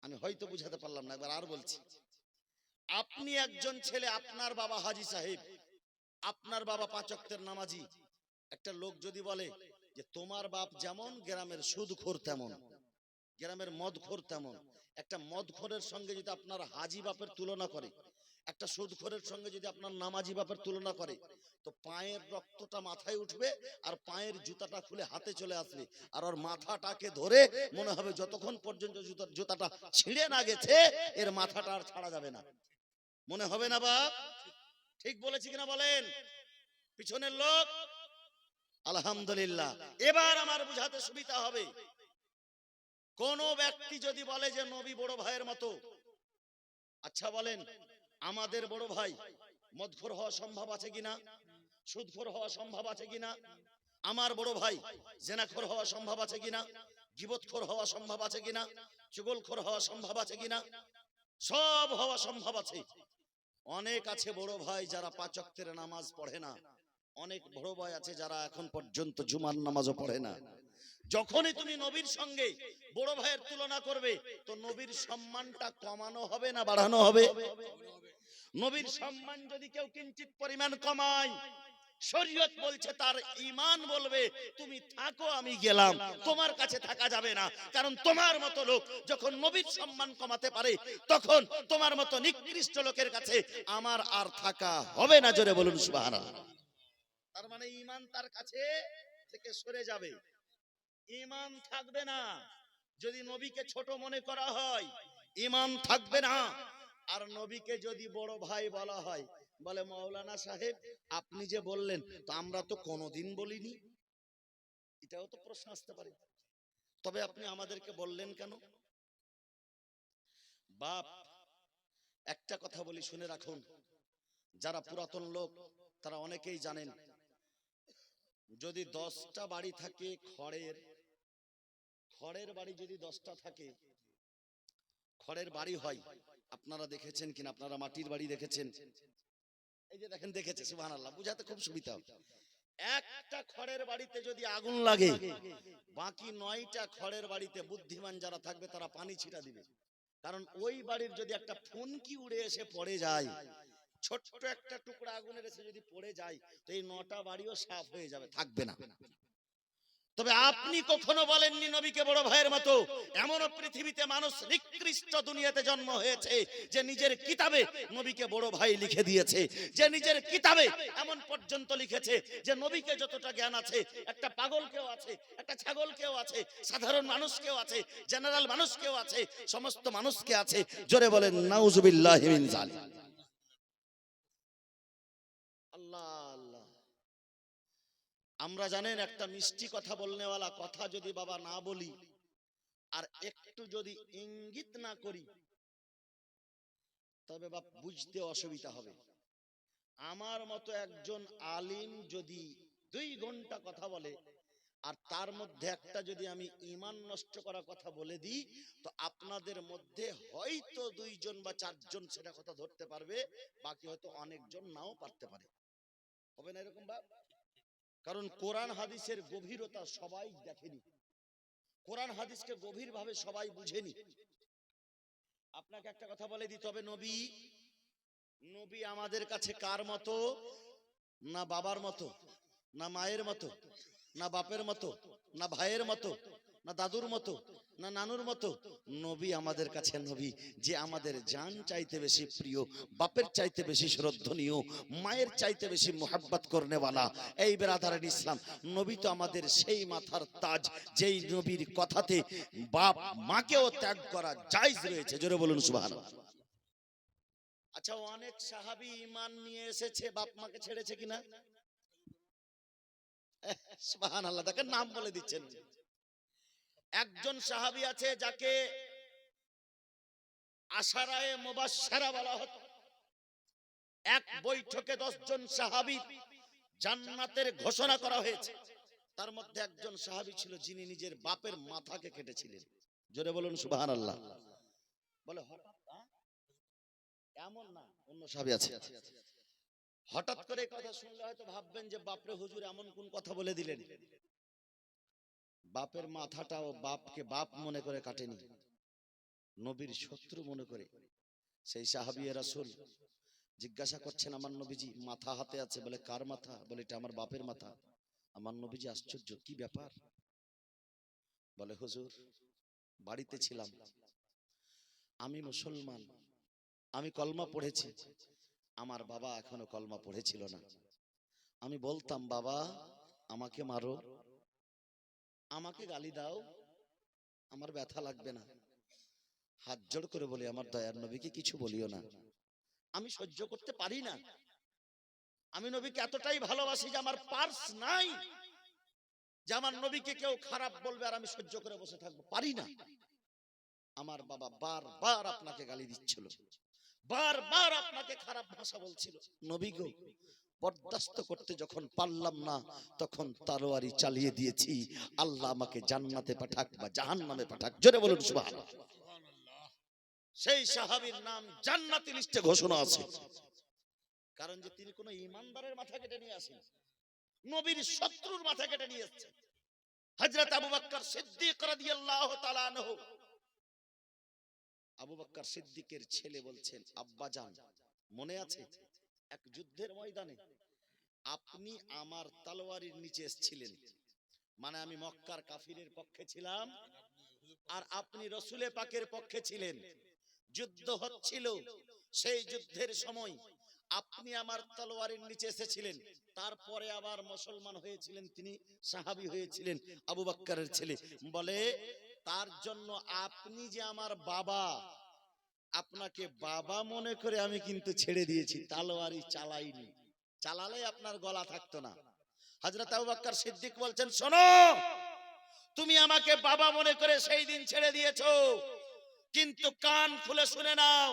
Speaker 1: আমি হয়তো বুঝাতে পারলাম না, একবার আর বলছি। আপনি একজন ছেলে, আপনার বাবা হাজী সাহেব, আপনার বাবা 5 ওয়াক্তের নামাজি, একটা লোক যদি বলে যে তোমার বাপ যেমন গ্রামের সুদখোর তেমন, গ্রামের মদখোর তেমন, একটা মদখোরের সঙ্গে যদি আপনার হাজী বাপের তুলনা করে, একটা সুদখোরের সঙ্গে যদি আপনার নামাজি বাপের তুলনা করে, তো পায়ের রক্তটা মাথায় উঠবে আর পায়ের জুতাটা খুলে হাতে চলে আসবে, আর ওর মাথাটাকে ধরে মনে হবে যতক্ষণ পর্যন্ত জুতাটা ছিঁড়ে না গেছে এর মাথাটা আর ছাড়া যাবে না। মনে হবে না বাপ? ঠিক বলেছি কিনা বলেন পিছনের লোক? আলহামদুলিল্লাহ। এবার আমার বুঝাতে সুবিধা হবে। কোন ব্যক্তি যদি বলে যে নবী বড় ভাইয়ের মতো, আচ্ছা বলেন আমাদের বড় ভাই মদখোর হওয়া সম্ভব আছে কিনা? সুদখোর হওয়া সম্ভব আছে কিনা? আমার বড় ভাই জেনাখোর হওয়া সম্ভব আছে কিনা? গীবতখোর হওয়া সম্ভব আছে কিনা? চুগলখোর হওয়া সম্ভব আছে কিনা? সব হওয়া সম্ভব আছে। অনেক আছে বড় ভাই যারা 5 ওয়াক্তের নামাজ পড়ে না, অনেক বড় ভাই আছে যারা এখন পর্যন্ত জুমার নামাজও পড়ে না। যখনই তুমি নবীর সঙ্গে বড় ভাইয়ের তুলনা করবে, তো নবীর সম্মানটা কমানো হবে না বাড়ানো হবে? নবীর সম্মান যদি কেউ কিঞ্চিত পরিমাণ কমায়, শরীয়ত বলছে তার ঈমান বলবে তুমি থাকো আমি গেলাম, তোমার কাছে থাকা যাবে না। কারণ তোমার মতো লোক যখন নবীর সম্মান কমাতে পারে, তখন তোমার মতো নিকৃষ্ট লোকের কাছে আমার আর থাকা হবে না। জোরে বলুন সুবহানাল্লাহ। তার মানে ঈমান তার কাছে থেকে সরে যাবে, ঈমান থাকবে না। যদি নবীকে ছোট মনে করা হয়, ঈমান থাকবে না। আর নবীকে যদি বড় ভাই বলা হয়, বলে মাওলানা সাহেব আপনি যে বললেন, তো আমরা তো কোনোদিন বলিনি, এটাও তো প্রশ্ন আসতে পারে। তবে আপনি আমাদেরকে বললেন কেন? বাপ, একটা কথা বলি শুনে রাখুন, যারা পুরাতন লোক তারা অনেকেই জানেন, যদি 10টা বাড়ি থাকে খড়ের বাড়ি, যদি 10টা থাকে, খড়ের বাড়ি হয়, আপনারা দেখেছেন কিনা? আপনারা মাটির বাড়ি দেখেছেন? এই যে দেখেন, দেখেছে, সুবহানাল্লাহ, বুঝাতে খুব সুবিধা। একটা খড়ের বাড়িতে যদি আগুন লাগে, বাকি 9টা খড়ের বাড়িতে বুদ্ধিমান যারা থাকবে তারা পানি ছিটা দিবে। কারণ ওই বাড়ির যদি একটা ফুনকি উড়ে এসে পড়ে যায়, ছোট্ট একটা টুকরা আগুনের এসে যদি পড়ে যায়, তো এই 9টা বাড়িও সাফ হয়ে যাবে, থাকবে না। তবে আপনি কখনো বলেননি নবীকে বড় ভাইয়ের মতো। এমনও পৃথিবীতে মানুষ নিকৃষ্ট দুনিয়াতে জন্ম হয়েছে যে নিজের কিতাবে নবীকে বড় ভাই লিখে দিয়েছে, যে নিজের কিতাবে এমন পর্যন্ত লিখেছে যে নবীকে যতটা জ্ঞান আছে, একটা পাগলকেও আছে, একটা ছাগলকেও আছে, সাধারণ মানুষকেও আছে, জেনারেল মানুষকেও আছে, সমস্ত মানুষকে আছে। জোরে বলেন নাউজুবিল্লাহি মিন যালিক। আল্লাহ আল্লাহ। আমরা জানেন একটা মিষ্টি কথা বলনেওয়ালা কথা যদি বাবা না বলি, আর একটু যদি ইঙ্গিত না করি, তবে বাপ বুঝতে অসুবিধা হবে। আমার মতো একজন আলিম যদি 2 ঘন্টা কথা বলে, আর তার মধ্যে একটা যদি আমি ঈমান নষ্ট করা কথা বলে দিই, তো আপনাদের মধ্যে হয়তো 2 জন বা 4 জন সেটা কথা ধরতে পারবে, বাকি হয়তো অনেকজন নাও পারতে পারে। হবে না এরকম বাপ? কারণ কোরআন হাদিসের গভীরতা সবাই দেখেনি, কোরআন হাদিসকে গভীরভাবে সবাই বুঝেনি। আপনাকে একটা কথা বলে দিতে হবে, নবী আমাদের কাছে কার মতো? না বাবার মতো, না মায়ের মতো, না বাপের মতো, না ভাইয়ের মতো, না দাদুর মতো, না নানুর মতো? নবী আমাদের কাছে নবী, যে আমাদের জান চাইতে বেশি প্রিয়, বাপের চাইতে বেশি শ্রদ্ধনীয়, মায়ের চাইতে বেশি মোহাব্বত করনেওয়ালা। এই বেরাদারান ইসলাম, নবী তো আমাদের সেই মাথার তাজ, যেই নবীর কথাতে বাপ মাকেও ত্যাগ করা জায়েজ রয়েছে। জোরে বলুন সুবহানাল্লাহ। আচ্ছা, অনেক সাহাবী ঈমান নিয়ে এসেছে, বাপ মাকে ছেড়েছে কিনা? সুবহানাল্লাহ, তাকে নাম বলে দিচ্ছেন। একজন সাহাবী আছে যাকে আশারায়ে মুবাশশারা বলা হতো। এক বৈঠকে 10 জন সাহাবী জান্নাতের ঘোষণা করা হয়েছে। তার মধ্যে একজন সাহাবী ছিল যিনি নিজের বাপের মাথাকে কেটেছিলেন। জোরে বলুন সুবহানাল্লাহ। বলে হঠাৎ এমন না, অন্য সাহাবী আছে। হঠাৎ করে এই কথা শুনলে হয়তো ভাববেন যে বাপরে হুজুর এমন কোন কথা বলে দিলেন। বাপের মাথাটাও বাপকে বাপ মনে করে কাটেনি, নবীর শত্রু মনে করে। সেই সাহাবী রাসূল জিজ্ঞাসা করছেন, আমার নবীজি মাথা হাতে আছে। বলে কার মাথা? বলে এটা আমার বাপের মাথা। আমার নবীজি আশ্চর্য, কি ব্যাপার? বলে হুজুর, বাড়িতে ছিলাম, আমি মুসলমান, আমি কলমা পড়েছি, আমার বাবা এখনো কলমা পড়েছিল না। আমি বলতাম, বাবা আমাকে মারো, আমাকে গালি দাও, আমার ব্যথা লাগবে না। হাত জোড় করে বলি, আমার দয়ার নবীকে কিছু বলিও না, আমি সহ্য করতে পারি না। আমি নবীকে এতটাই ভালোবাসি যে আমার পার্স নাই যে আমার নবীকে কেউ খারাপ বলবে আর আমি সহ্য করে বসে থাকবো, পারি না। আমার বাবা বারবার আপনাকে গালি দিচ্ছিল, বারবার আপনাকে খারাপ ভাষা বলছিল। নবী গো, বরদাস্ত করতে যখন পারলাম না, তখন তরবারি চালিয়ে দিয়েছি। আল্লাহ আমাকে জান্নাতে পাঠাক বা জাহান্নামে পাঠাক। জোরে বলুন সুবহানাল্লাহ। সেই সাহাবীর নাম জান্নাতি লিস্টে ঘোষণা আছে, কারণ যে তিনি কোন ঈমানদারের মাথা কেটে নিয়ে আসেন, নবীর শত্রুর মাথা কেটে নিয়ে এসেছেন। হযরত আবু বকর সিদ্দিক রাদিয়াল্লাহু তাআলা আনহু, আবু বকর সিদ্দিকের ছেলে বলছেন, আব্বাজান মনে আছে এক যুদ্ধের ময়দানে আপনি আমার তলোয়ারের নিচে এসেছিলেন, মানে আমি মক্কার কাফিরের পক্ষে ছিলাম আর আপনি রাসূলে পাকের পক্ষে ছিলেন, যুদ্ধ হচ্ছিল, সেই যুদ্ধের সময় আপনি আমার তলোয়ারের নিচে এসেছিলেন, তারপরে আবার মুসলমান হয়েছিলেন, তিনি সাহাবী হয়েছিলেন, আবু বকরের ছেলে। বলে তার জন্য আপনি যে আমার বাবা, আপনাকে বাবা মনে করে আমি কিন্তু ছেড়ে দিয়েছি, তলোয়ারই চালাইনি, চালালে আপনার গলা থাকতো না। হযরত আবু বকর সিদ্দিক বলছেন, শোনো, তুমি আমাকে বাবা মনে করে সেই দিন ছেড়ে দিয়েছো, কিন্তু কান খুলে শুনে নাও,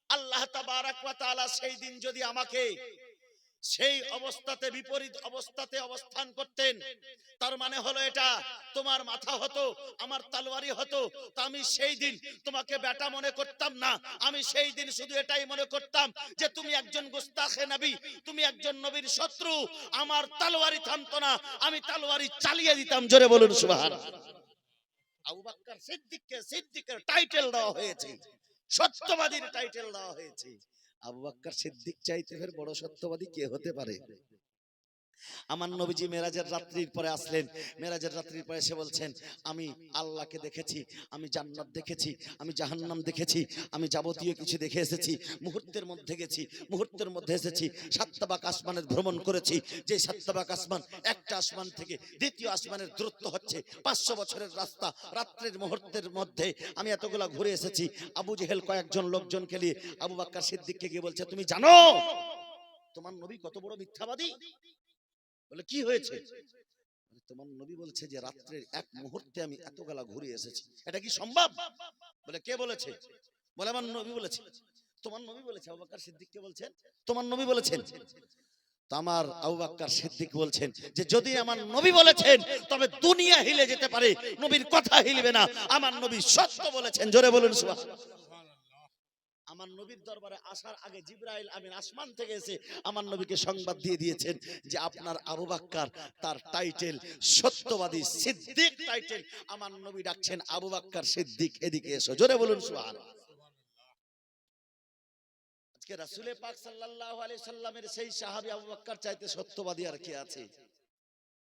Speaker 1: আল্লাহ তাবারক ওয়া তাআলা সেই দিন যদি আমাকে সেই অবস্থাতে, বিপরীত অবস্থাতে অবস্থান করতেন, তার মানে হলো এটা তোমার মাথা হতো, আমার তলোয়ারি হতো, তা আমি সেই দিন তোমাকে বেটা মনে করতাম না, আমি সেই দিন শুধু এটাই মনে করতাম যে তুমি একজন গুস্তাখে নবী, তুমি একজন নবীর শত্রু, আমার তলোয়ারি থামতো না, আমি তলোয়ারি চালিয়ে দিতাম। জোরে বলুন সুবহানাল্লাহ। আবু বকর সিদ্দিককে সিদ্দিকের টাইটেল দেওয়া হয়েছে, সত্যবাদীর টাইটেল দেওয়া হয়েছে। আবু বকর সিদ্দিক চাইতে ফের বড় সত্যবাদী কে হতে পারে? আমার নবীজি মেরাজের রাত্রির পরে আসলেন, মেরাজের রাত্রির পরে এসে বলছেন, আমি আল্লাহকে দেখেছি, আমি জান্নাত দেখেছি, আমি জাহান্নাম দেখেছি, আমি যাবতীয় কিছু দেখে এসেছি, মুহূর্তের মধ্যে গেছি, মুহূর্তের মধ্যে এসেছি, 7 তাবাক আসমানের ভ্রমণ করেছি, যে 7 তাবাক আসমান, একটা আসমান থেকে দ্বিতীয় আসমানের দূরত্ব হচ্ছে 500 বছরের রাস্তা, রাত্রের মুহূর্তের মধ্যে আমি এতগুলা ঘুরে এসেছি। আবু জেহেল কয়েকজন লোকজনকে নিয়ে আবু বকর সিদ্দিককে গিয়ে বলছে, তুমি জানো তোমার নবী কত বড় মিথ্যাবাদী? বলে কি হয়েছে? তোমার নবী বলছে যে রাত্রের এক মুহূর্তে আমি এতগুলা ঘুরে এসেছি, এটা কি সম্ভব? বলে কে বলেছে? বলে আমার নবী বলেছে। তোমার নবী বলেছে? আবু বকর সিদ্দিককে বলছেন তোমার নবী বলেছেন। তো আমার আবু বকর সিদ্দিক বলছেন যে যদি আমার নবী বলেছেন তবে দুনিয়া হিলে যেতে পারে, নবীর কথা হিলবে না, আমার নবী সত্য বলেছেন। জোরে বলুন সুবহানাল্লাহ। আমার নবীর দরবারে আসার আগে জিবরাইল আমিন আসমান থেকে এসে আমার নবীকে সংবাদ দিয়ে দিয়েছেন যে আপনার আবু বকর, তার টাইটেল সত্যবাদী সিদ্দিক টাইটেল, আমার নবী ডাকছেন আবু বকর সিদ্দিক, এদিকে এসো। জোরে বলুন সুবহানাল্লাহ। আজকে রাসূল পাক সাল্লাল্লাহু আলাইহি সাল্লামের সেই সাহাবী আবু বকর চাইতে সত্যবাদী আর কে আছে?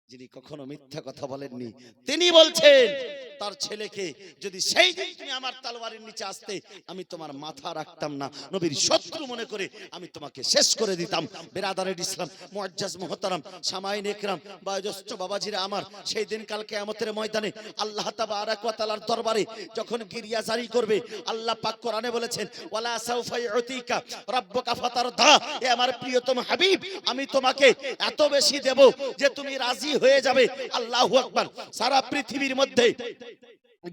Speaker 1: যিনি কখনো মিথ্যা কথা বলেননি, তিনি বলছেন তার ছেলেকে, যদি সেই দিন তুমি আমার তলোয়ারের নিচে আসতে, আমি তোমার মাথা রাখতাম না, নবীর শত্রু মনে করে আমি তোমাকে শেষ করে দিতাম। বিরাদারের ইসলাম, মুআজ্জাজ মুহতারাম, সামাইন ইকরাম, বয়োজ্যেষ্ঠ বাবাজিরা আমার, সেই দিন কাল কিয়ামতের ময়দানে আল্লাহ তাবারাক ওয়া তাআলার দরবারে যখন গিরিয়া জারি করবে, আল্লাহ পাক কোরআনে বলেছেন, ওয়ালা সাউফা ইউতিকা রাব্বুকা ফাতারদা, এ আমার প্রিয়তম হাবিব, আমি তোমাকে এত বেশি দেব যে তুমি রাজি হয়ে যাবে। আল্লাহু আকবার। সারা পৃথিবীর মধ্যে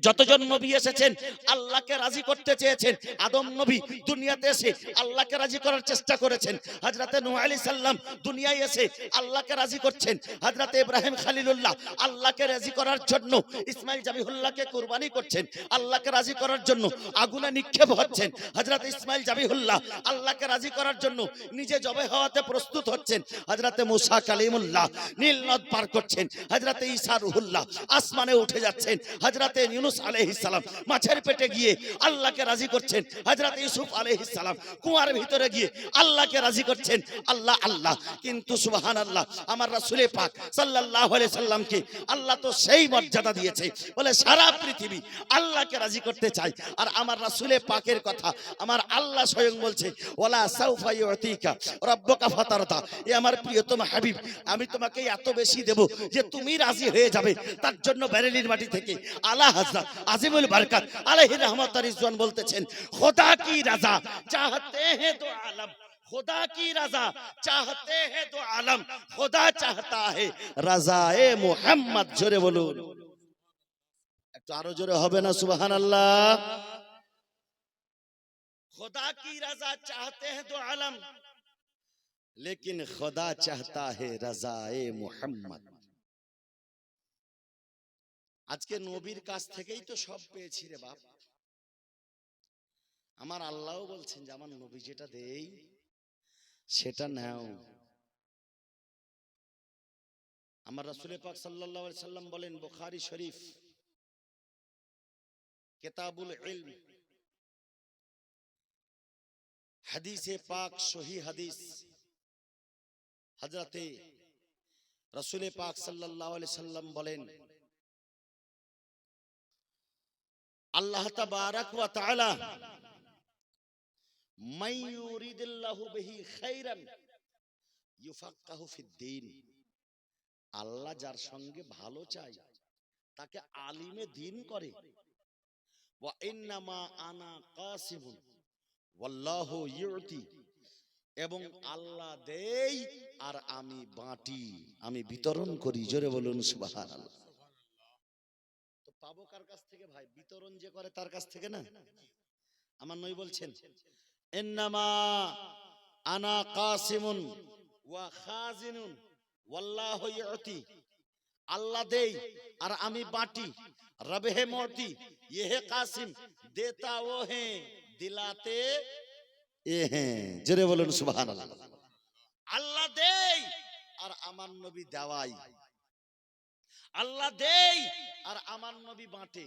Speaker 1: যতজন নবী এসেছেন আল্লাহকে রাজি করতে চেয়েছেন, আদম নবী দুনিয়াতে এসে আল্লাহকে রাজি করার চেষ্টা করেছেন, হযরতে নূহ আলাইহিস সালাম দুনিয়ায় এসে আল্লাহকে রাজি করছেন, হযরতে ইব্রাহিম খলিলুল্লাহ আল্লাহকে রাজি করার জন্য ইসমাইল জাবিহুল্লাহকে কুরবানি করছেন, আল্লাহকে রাজি করার জন্য আগুনে নিক্ষেপ হচ্ছেন, হযরতে ইসমাইল জাবিহুল্লাহ আল্লাহকে রাজি করার জন্য নিজে জবে হওয়াতে প্রস্তুত হচ্ছেন, হযরতে মুসা কালিমুল্লাহ নীল নদ পার করছেন, হযরতে ঈসা রূহুল্লাহ আসমানে উঠে যাচ্ছেন, হযরতে ইউনূস আলাইহিস সালাম মাছের পেটে গিয়ে আল্লাহকে রাজি করছেন, হযরত ইউসুফ আলাইহিস সালাম কুয়ার ভিতরে গিয়ে আল্লাহকে রাজি করছেন। আল্লাহ আল্লাহ, কিন্তু সুবহানাল্লাহ, আমার রাসূল পাক সাল্লাল্লাহু আলাইহি সাল্লামকে আল্লাহ তো সেই মর্যাদা দিয়েছে, বলে সারা পৃথিবী আল্লাহকে রাজি করতে চায়। আর আমার রাসূল পাকের কথা আমার আল্লাহ স্বয়ং বলছে, ওয়ালা সাউফা ইউতিকা রাব্বুকা ফাতারদা, এ আমার প্রিয়তম হাবিব, আমি তোমাকে এত বেশি দেব যে তুমি রাজি হয়ে যাবে। তার জন্য বেরেলির মাটি থেকে আলা হযরত আজিমুল বরকত আলাইহি रहमत रिजवान বলতেছেন, খোদা কি রাজা চাহতে हैं तो आलम, खुदा की रजा चाहते हैं तो आलम, खुदा चाहता है रजाए मोहम्मद। জোরে বলুন, একটু আরো জোরে হবে না সুবহানাল্লাহ? खुदा की रजा चाहते हैं तो आलम, लेकिन खुदा चाहता है रजाए मोहम्मद। আজকে নবীর কাছ থেকেই তো সব পেয়েছি রে বাপ। আমার আল্লাহও বলছেন যে আমার নবী যেটা দেই সেটা নাও। আমার রাসূল পাক সাল্লাল্লাহু আলাইহি সাল্লাম বলেন, বুখারী শরীফ কিতাবুল ইলম, হাদিসে পাক সহি হাদিস, হযরতে রাসূল পাক সাল্লাল্লাহু আলাইহি সাল্লাম বলেন, আল্লাহ তাবারাক ওয়া তাআলা মান ইউরিদুল্লাহু বিহি খাইরান ইউফাক্কাহু ফিদ্দীন, আল্লাহ যার সঙ্গে ভালো চায় তাকে আলিমে দ্বীন করে। ওয়া ইন্নামা আনা কাসিমুন ওয়াল্লাহু ইউতি, এবং আল্লাহ দেই আর আমি বাঁটি, আমি বিতরণ করি। জোরে বলুন সুবহানাল্লাহ। তো পাবো কার কাছ থেকে ভাই? বিতরণ যে করে তার কাছ থেকে না। আমার নবী বলছেন, ইন্নামা আনা কাসিমুন ওয়া খাজিনুন ওয়াল্লাহু ইউতি, আল্লাহ দেই আর আমি বাঁটি। রব হে মোতি ये है কাসিম, দেতা ও হে দিলাতে এ হে। জোরে বলুন সুবহানাল্লাহ। আল্লাহ দেই আর আমার নবী দেওয়াই, আল্লাহ দেই আর আমার নবী বাঁটে।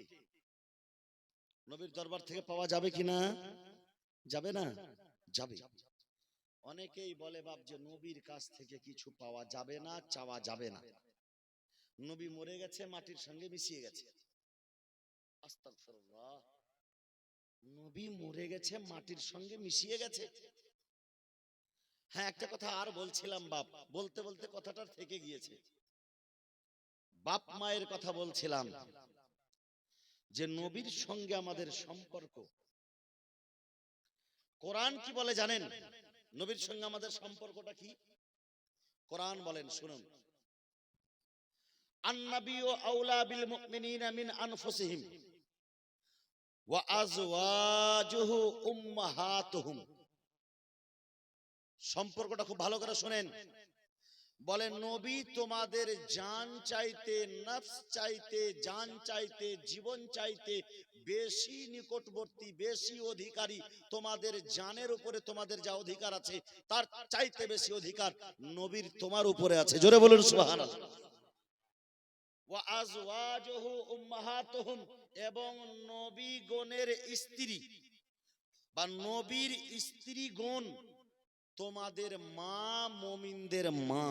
Speaker 1: নবীর দরবার থেকে পাওয়া যাবে কিনা? যাবে না? যাবে। অনেকেই বলে বাপ যে নবীর কাছ থেকে কিছু পাওয়া যাবে না, চাওয়া যাবে না। নবী মরে গেছে, মাটির সঙ্গে মিশিয়ে গেছে। আস্তাগফিরুল্লাহ, নবী মরে গেছে, মাটির সঙ্গে মিশিয়ে গেছে। হ্যাঁ, একটা কথা আর বলছিলাম বাপ, বলতে বলতে কথাটা থেকে গিয়েছে। বাপ মায়ের কথা বলছিলাম যে নবীর সঙ্গে আমাদের সম্পর্ক, কোরআন কি বলে জানেন? নবীর সঙ্গে আমাদের সম্পর্কটা কি? কোরআন বলেন, শুনুন, আন-নাবিয়্যু আওলা বিল মুমিনিনা মিন আনফুসিহিম ওয়া আজওয়াজুহু উম্মাহাতুহুম। সম্পর্কটা খুব ভালো করে শুনেন। বলেন, নবী তোমাদের জান চাইতে, নফস চাইতে, জান চাইতে, জীবন চাইতে বেশি নিকটবর্তী, বেশি অধিকারী। তোমাদের জানের উপরে তোমাদের যা অধিকার আছে তার চাইতে বেশি অধিকার নবীর তোমার উপরে আছে। জোরে বলুন সুবহানাল্লাহ। ওয়া আজওয়াজুহু উম্মাহাতুহুম, এবং নবীগণের স্ত্রী বা নবীর স্ত্রীগণ তোমাদের মা, মুমিনদের মা।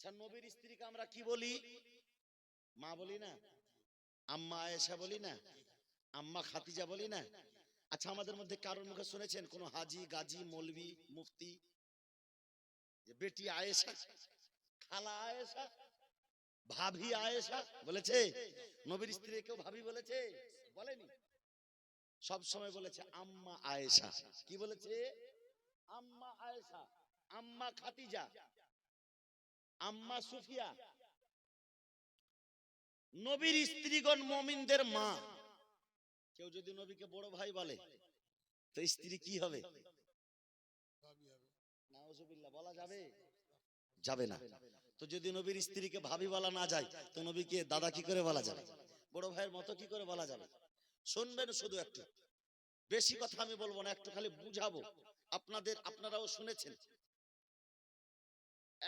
Speaker 1: আচ্ছা, নবীর স্ত্রীকে আমরা কি বলি? মা বলি না? আম্মা আয়েশা বলি না? আম্মা খাদিজা বলি না? আচ্ছা, আমাদের মধ্যে কারোর মুখে শুনেছেন কোন হাজি, গাজী, মৌলভী, মুফতি যে বেটি আয়েশা, খালা আয়েশা, ভাবি আয়েশা বলেছে? নবীর স্ত্রী কেউ ভাবি বলেছে? বলেনি। সব সময় বলেছে আম্মা আয়েশা। কি বলেছে? আম্মা আয়েশা, আম্মা খাদিজা, আম্মা সুফিয়া। নবীর স্ত্রীগণ মুমিনদের মা। কেউ যদি নবীকে বড় ভাই বলে তো স্ত্রী কি হবে? নাউজুবিল্লাহ বলা যাবে? যাবে না। তো যদি নবীর স্ত্রীকে ভাবি বলা না যায় তো নবীকে দাদা কি করে বলা যাবে? বড় ভাইয়ের মতো কি করে বলা যাবে? শুনবেন শুধু একটু, বেশি কথা আমি বলবো না, একটু খালি বুঝাবো আপনারাও শুনেছেন।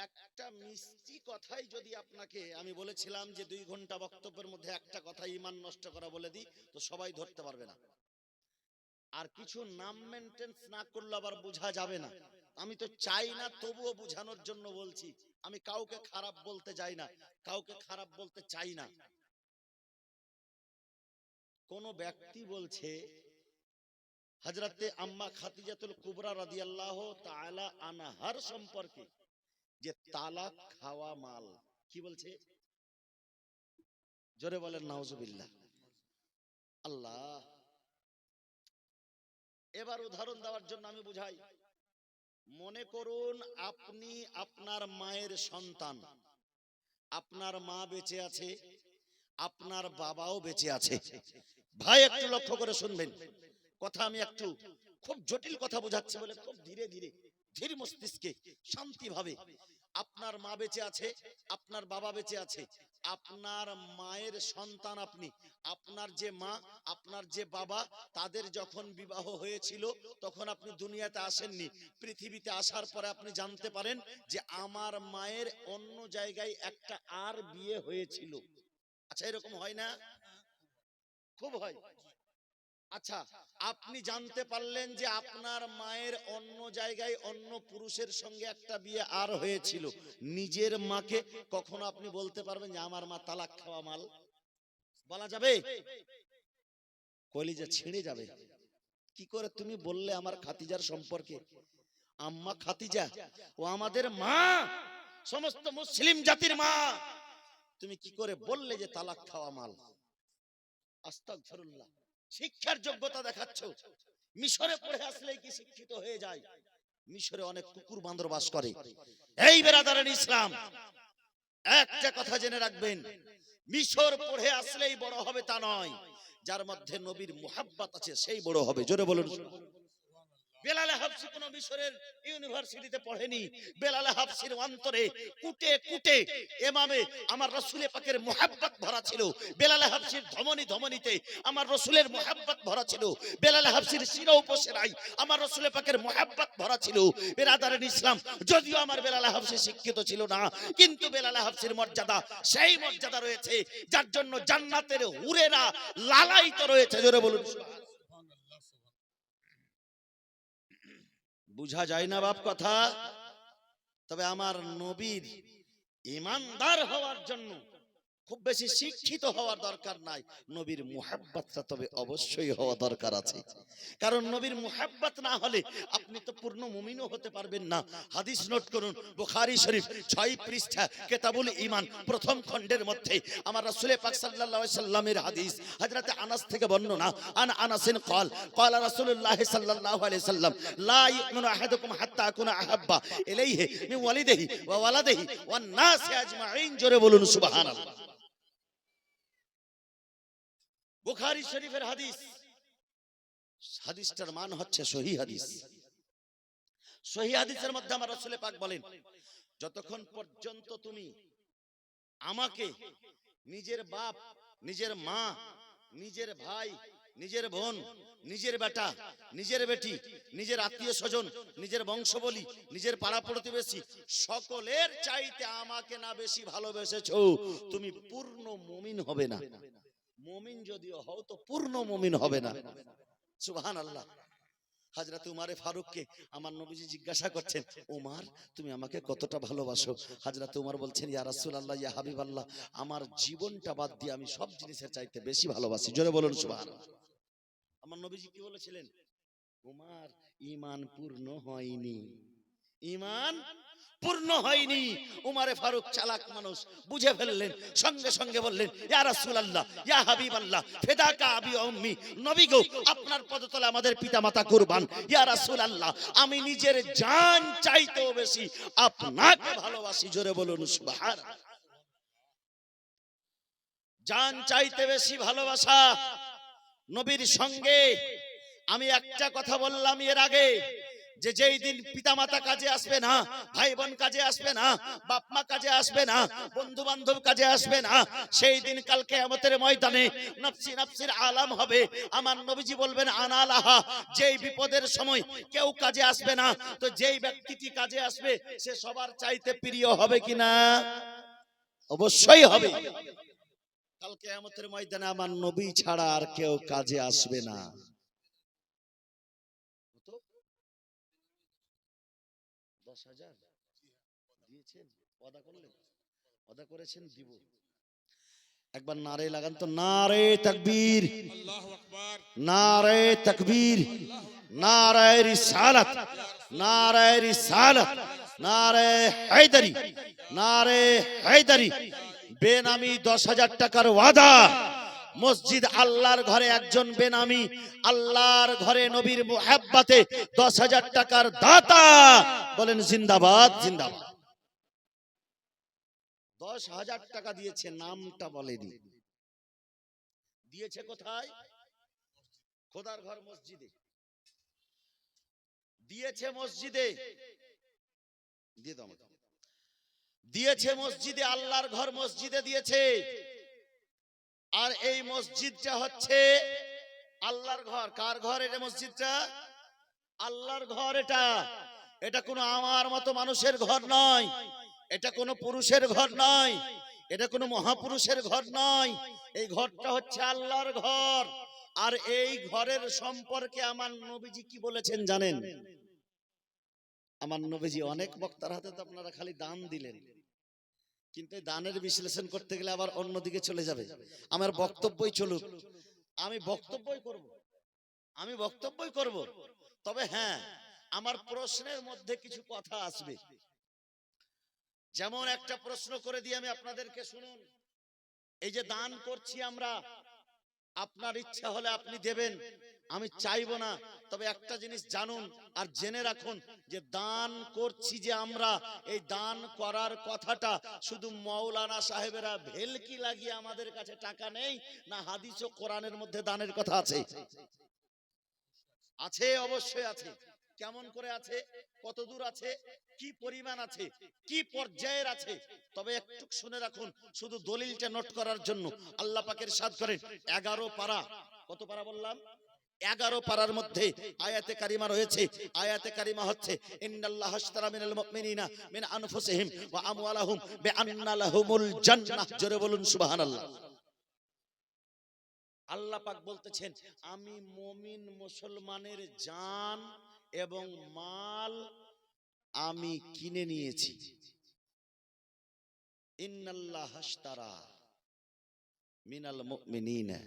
Speaker 1: একটা মিষ্টি কথাই যদি আপনাকে আমি বলেছিলাম যে 2 ঘন্টা বক্তব্যের মধ্যে একটা কথা ঈমান নষ্ট করা বলে দিই তো সবাই ধরতে পারবে না। আর কিছু নাম মেনটেন্স না করলে আবার বোঝা যাবে না। আমি তো চাই না, তবুও বোঝানোর জন্য বলছি। আমি কাউকে খারাপ বলতে যাই না, কাউকে খারাপ বলতে চাই না। কোন ব্যক্তি বলছে হযরতে আম্মা খাদিজাতুল কুবরা রাদিয়াল্লাহু তাআলা আনহার সম্পর্কে যে তালাক খাওয়া মাল। কি বলছে? জোরে বলেন নাউজুবিল্লাহ। আল্লাহ, এবার উদাহরণ দেওয়ার জন্য আমি বুঝাই। মনে করুন আপনি আপনার মায়ের সন্তান, আপনার মা বেঁচে আছে, আপনার বাবাও বেঁচে আছে। ভাই একটু লক্ষ্য করে শুনবেন কথা, আমি একটু খুব জটিল কথা বোঝাচ্ছি বলে খুব ধীরে ধীরে ধীর মস্তিষ্কে শান্তি ভাবে। আপনার মা বেঁচে আছে, আপনার বাবা বেঁচে আছে, আপনার মায়ের সন্তান আপনি। আপনার যে মা, আপনার যে বাবা, তাদের যখন বিবাহ হয়েছিল তখন আপনি দুনিয়াতে আসেননি। পৃথিবীতে আসার পরে আপনি জানতে পারেন যে আমার মায়ের অন্য জায়গায় একটা আর বিয়ে হয়েছিল। আচ্ছা, এরকম হয় না? খুব হয়। আচ্ছা, আপনি জানতে পারলেন যে আপনার মায়ের অন্য জায়গায় অন্য পুরুষের সঙ্গে একটা বিয়ে আর হয়েছিল। নিজের মাকে কখনো আপনি বলতে পারবেন যে আমার মা তালাক খাওয়া মাল? বলা যাবে? কলিজা ছিঁড়ে যাবে। কি করে তুমি বললে আমার খাদিজার সম্পর্কে? আম্মা খাদিজা ও আমাদের মা, সমস্ত মুসলিম জাতির মা। তুমি কি করে বললে যে তালাক খাওয়া মাল? আস্তাগফিরুল্লাহ। শিক্ষার যোগ্যতা দেখাচ্ছ। মিশরে পড়ে আসলেই কি শিক্ষিত হয়ে যায়? মিশরে অনেক কুকুর বান্দর বাস করে। এই বেরাদারান ইসলাম, একটা কথা জেনে রাখবেন, মিশর পড়ে আসলেই বড় হবে তা নয়। যার মধ্যে নবীর মুহাব্বত আছে সেই বড় হবে। জোরে বলুন। বেলাল হাবশী কোন মিশরের ইউনিভার্সিটিতে পড়েনি। বেলাল হাবশীর অন্তরে কুটে কুটে ইমামে আমার রাসূল পাকের মুহাব্বত ভরা ছিল। বেলাল হাবশীর ধমনী ধমনীতে আমার রাসূলের মুহাব্বত ভরা ছিল। বেলাল হাবশীর শিরা উপশিরায় আমার রাসূল পাকের মুহাব্বত ভরা ছিল। বিরাদারান ইসলাম, যদিও আমার বেলাল হাবশী শিক্ষিত ছিল না, কিন্তু বেলাল হাবশীর মর্যাদা সেই মর্যাদা রয়েছে যার জন্য জান্নাতের হুরেরা লালায়িত রয়েছে। জোরে বলুন। বুঝা যায় না বাপ কথা? তবে আমার নবীর ঈমানদার হওয়ার জন্য খুব বেশি শিক্ষিত হওয়ার দরকার নাই, নবীর মুহাব্বতটা তবে অবশ্যই হওয়া দরকার আছে। কারণ নবীর মুহাব্বত না হলে আপনি তো পূর্ণ মুমিনও হতে পারবেন না। হাদিস নোট করুন, বুখারী শরীফ 6 পৃষ্ঠা কিতাবুল ঈমান প্রথম খণ্ডের মধ্যে আমার রাসূল পাক সাল্লাল্লাহু আলাইহি সাল্লামের হাদিস, হযরত আনাস থেকে বর্ণনা। আনাসিন قال قال رسول الله صلى الله عليه وسلم لا يؤمن احدكم حتى اكون احب اليه من والده وولده والناس اجمعين। জোরে বলুন সুবহানাল্লাহ। বুখারী শরীফের হাদিস, হাদিসটার মান হচ্ছে সহিহ হাদিস। সহিহ হাদিসের মধ্যে আমার রাসূল পাক বলেন, যতক্ষণ পর্যন্ত তুমি আমাকে নিজের বাপ, নিজের মা, নিজের ভাই, নিজের বোন, নিজের বেটা, নিজের বেটি, নিজের আত্মীয় স্বজন, নিজের বংশবলী, নিজের পাড়া প্রতিবেশী সকলের চাইতে আমাকে না বেশি ভালোবেসেছো, তুমি পূর্ণ মুমিন হবে না। মুমিন যদিও হও তো পূর্ণ মুমিন হবে না। সুবহানাল্লাহ। হযরত উমারে ফারুককে আমার নবীজি জিজ্ঞাসা করছেন, উমার তুমি আমাকে কতটা ভালোবাসো? হযরত উমার বলছেন, ইয়া রাসূলুল্লাহ, ইয়া হাবিবাল্লাহ, আমার জীবনটা বাদ দিয়ে আমি সব জিনিসের চাইতে বেশি ভালোবাসি। জোরে বলুন সুবহানাল্লাহ। আমার নবীজি কি বলেছিলেন? উমার, ঈমান পূর্ণ হয়নি, ঈমান পূর্ণ হয়নি। উমারে ফারুক চালাক মানুষ, বুঝে ফেললেন, সঙ্গে সঙ্গে বললেন, ইয়া রাসূলুল্লাহ, ইয়া হাবিবাল্লাহ, ফিদাকা আবি ওয়া উম্মি, নবী গো আপনার পদতলে আমাদের পিতামাতা কুরবান। ইয়া রাসূলুল্লাহ, আমি নিজের জান চাইতেও বেশি আপনাকে ভালোবাসি। জোরে বলুন সুবহানাল্লাহ। জান চাইতে বেশি ভালোবাসা নবীর সঙ্গে। আমি একটা কথা বললাম এর আগে, যে যেই দিন পিতামাতা কাজে আসবে না, ভাই বোন কাজে আসবে না, বাপ মা কাজে আসবে না, বন্ধু বান্ধব কাজে আসবে না, সেই দিন কাল কিয়ামতের ময়দানে নফসি নফসির আলাম হবে। আমার নবীজি বলবেন, আনালাহা, যেই বিপদের সময় কেউ কাজে আসবে না, তো যেই ব্যক্তিটি কাজে আসবে সে সবার চাইতে প্রিয় হবে কিনা? অবশ্যই হবে। কাল কিয়ামতের ময়দানে আমার নবী ছাড়া আর কেউ কাজে আসবে না। 10,000 দিয়েছেন, ওয়াদা করলেন, ওয়াদা করেছেন দিব। একবার নারে লাগান তো, নারে তাকবীর, আল্লাহু আকবার, নারে তাকবীর, নারে রিসালাত, নারে রিসালাত, নারে হায়দারি, নারে হায়দারি। বেনামি 10,000 টাকার ওয়াদা। মসজিদ আল্লাহর ঘরে একজন বেনামি আল্লাহর ঘরে নবীর মুহাব্বতে 10,000 টাকার দাতা, বলেন জিন্দাবাদ, জিন্দাবাদ। 10,000 টাকা দিয়েছে, নামটা বলেনি। দিয়েছে কোথায়? খোদার ঘর মসজিদে দিয়েছে, মসজিদে দিয়ে দাও, দিয়েছে মসজিদে, আল্লাহর ঘর মসজিদে দিয়েছে। আর এই মসজিদটা হচ্ছে আল্লাহর ঘর। কার ঘর এটা? মসজিদটা আল্লাহর ঘর। এটা কোনো আমার মতো মানুষের ঘর নয়, এটা কোনো পুরুষের ঘর নয়, এটা কোনো মহাপুরুষের ঘর নয়। এই ঘরটা হচ্ছে আল্লাহর ঘর। আর এই ঘরের সম্পর্কে আমার নবীজি কি বলেছেন জানেন? আমার নবীজি অনেক বক্তার হাতে তো আপনারা খালি দান দিলেন, কিন্তু দানের বিশ্লেষণ করতে গেলে আবার অন্যদিকে চলে যাবে। আমার বক্তব্যই চলুক, আমি বক্তব্যই করব, আমি বক্তব্যই করব। তবে হ্যাঁ, আমার প্রশ্নের মধ্যে কিছু কথা আসবে। যেমন একটা প্রশ্ন করে দিয়ে আমি আপনাদেরকে, শুনুন, এই যে দান করছি আমরা, আপনার ইচ্ছা হলে আপনি দেবেন, আমি চাইবো না। তবে একটা জিনিস জানুন আর জেনে রাখুন, যে দান করছি যে আমরা, এই দান করার কথাটা শুধু মৌলানা সাহেবেরা ভেলকি লাগিয়ে আমাদের কাছে টাকা নেই না, হাদিস ও কোরআনের মধ্যে দানের কথা আছে? আছে, অবশ্যই আছে। কেমন করে আছে, কত দূর আছে, কি পরিমাণ আছে, কি পর্যায়ের আছে? তবে একটু শুনে রাখুন, শুধু দলিলটা নোট করার জন্য। আল্লাহ পাকের ইরশাদ করেন 11 পারা, কত পারা বললাম? 11 পারার মধ্যে আয়াতে কারিমা রয়েছে। আয়াতে কারিমা হচ্ছে, ইন্নাল্লাহা আশতারা মিনাল মুমিনিনা মিন আনফুসিহিম ওয়া আমওয়ালাহুম বিআন্না লাহুমুল জান্নাহ। জোরে বলুন সুবহানাল্লাহ। আল্লাহ পাক বলতেছেন, আমি মুমিন মুসলমানের জান এবং মাল আমি কিনে নিয়েছি। ইন্নাল্লাহা আশতারা মিনাল মুমিনিনা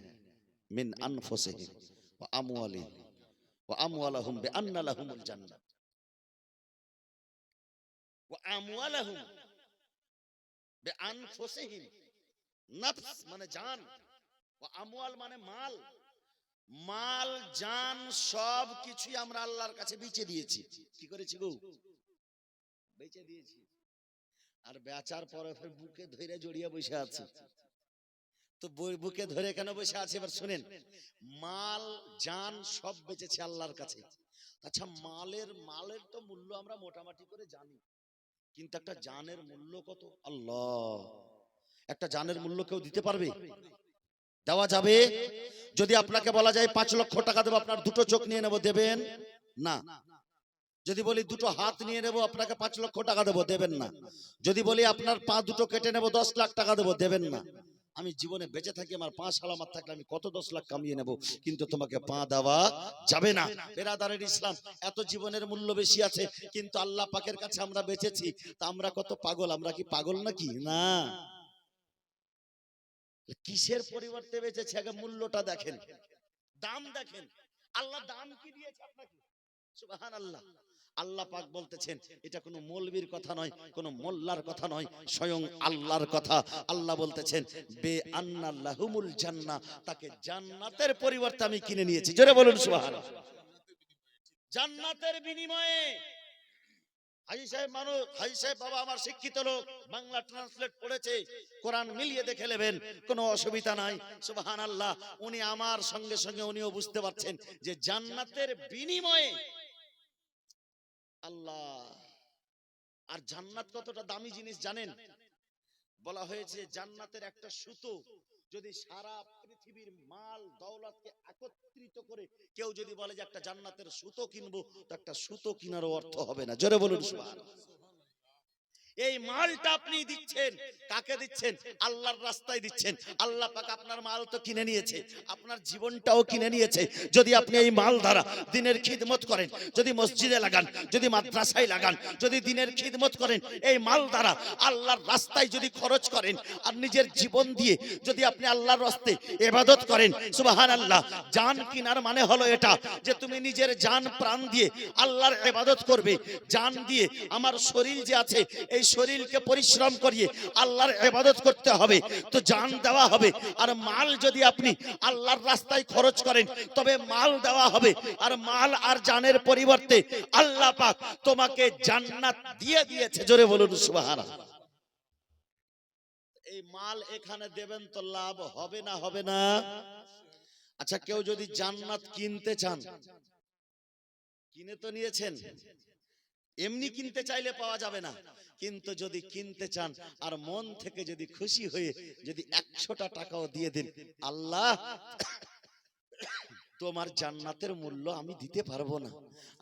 Speaker 1: মিন আনফুসিহিম ওয়া আমওয়ালিহিম ওয়া আমওয়ালাহুম বিআন্না লাহুমুল জান্নাহ। ওয়া আমওয়ালাহুম বিআনফুসিহিম, নফস মানে জান, ওয়া আমওয়াল মানে মাল। মাল, জান সব কিছুই আমরা আল্লাহর কাছে বেচে দিয়েছি। কি করেছি গো? বেচে দিয়েছি। আর বেচার পরে ফের বুকে ধরে জড়িয়ে বসে আছে। তো বুকে ধরে কেন বসে আছে? এবার শুনেন, মাল জান সব বেচেছে আল্লাহর কাছে। আচ্ছা, মালের তো মূল্য আমরা মোটামুটি করে জানি, কিন্তু একটা জানের মূল্য কত? আল্লাহ, একটা জানের মূল্য কেউ দিতে পারবে? দেওয়া যাবে? যদি আপনাকে বলা যায় 5 লক্ষ টাকা দেবো, আপনার 2টো চোখ নিয়ে নেবো, দেবেন না? যদি বলি 2টো হাত নিয়ে নেবো, আপনাকে 5 লক্ষ টাকা দেবো, দেবেন না? যদি বলি আপনার পা 2টো কেটে নেবো, 10 লাখ টাকা দেবো, দেবেন না? আমি জীবনে বেঁচে থাকি, আমার পা সালামত থাকলে আমি কত 10 লাখ কামিয়ে নেব, কিন্তু তোমাকে পা দেওয়া যাবে না। বেরাদারের ইসলাম, এত জীবনের মূল্য বেশি আছে, কিন্তু আল্লাহ পাকের কাছে আমরা বেঁচেছি, তা আমরা কত পাগল, আমরা কি পাগল নাকি? না। কিসের পরিবর্তে বেঁচেছে, আগে মূল্যটা দেখেন, দাম দেখেন। আল্লাহ দাম কি দিয়েছে আপনাকে? সুবহানাল্লাহ। আল্লাহ পাক বলতেছেন, এটা কোনো মৌলবীর কথা নয়, কোনো মোল্লার কথা নয়, স্বয়ং আল্লাহর কথা। আল্লাহ বলতেছেন, বে আন্নাল্লাহুমুল জান্নাহ, তাকে জান্নাতের পরিবর্তে আমি কিনে নিয়েছি। জোরে বলুন সুবহানাল্লাহ। জান্নাতের বিনিময়ে। হাজী সাহেব মানুষ, হাজী সাহেব বাবা আমার শিক্ষিত লোক, বাংলা ট্রান্সলেট পড়েছে, কোরআন মিলিয়ে দেখে নেবেন, কোনো অসুবিধা নাই। সুবহানাল্লাহ। উনি আমার সঙ্গে সঙ্গে উনিও বুঝতে পারছেন যে জান্নাতের বিনিময়ে আল্লাহ। আর জান্নাত কতটা দামি জিনিস জানেন? বলা হয়েছে জান্নাতের একটা সুতো যদি সারা পৃথিবীর মাল দৌলতকে একত্রিত করে কেউ যদি বলে যে একটা জান্নাতের সুতো কিনবো, তো একটা সুতো কেনারও অর্থ হবে না। জোরে বলুন সুবহানাল্লাহ। এই মালটা আপনি দিচ্ছেন, কাকে দিচ্ছেন? আল্লাহর রাস্তায় দিচ্ছেন। আল্লাহ পাক আপনার মাল তো কিনে নিয়েছে, আপনার জীবনটাও কিনে নিয়েছে। যদি আপনি এই মাল দ্বারা দ্বীনের খিদমত করেন, যদি মসজিদে লাগান, যদি মাদ্রাসায় লাগান, যদি দ্বীনের খিদমত করেন, এই মাল দ্বারা আল্লাহর রাস্তায় যদি খরচ করেন, আর নিজের জীবন দিয়ে যদি আপনি আল্লাহর রাস্তায় ইবাদত করেন, সুবহানাল্লাহ। জান কিনার মানে হলো এটা, যে তুমি নিজের জান প্রাণ দিয়ে আল্লাহর ইবাদত করবে। জান দিয়ে আমার শরীর যে আছে, এই শরীরকে পরিশ্রম করিয়ে আল্লাহর ইবাদত করতে হবে, তো জান দেওয়া হবে। আর মাল যদি আপনি আল্লাহর রাস্তায় খরচ করেন, তবে মাল দেওয়া হবে। আর মাল আর জানের পরিবর্তে আল্লাহ পাক তোমাকে জান্নাত দিয়ে দিয়েছে। জোরে বলুন সুবহানাল্লাহ। এই মাল এখানে দেবেন তো লাভ হবে না? হবে না? আচ্ছা, কেউ যদি জান্নাত কিনতে চান, কিনে তো নিয়েছেন, এমনি কিনতে চাইলে পাওয়া যাবে না, কিন্তু যদি কিনতে চান আর মন থেকে যদি খুশি হয়ে যদি 100টা টাকাও দিয়ে দেন, আল্লাহ তোমার জান্নাতের মূল্য আমি দিতে পারবো না,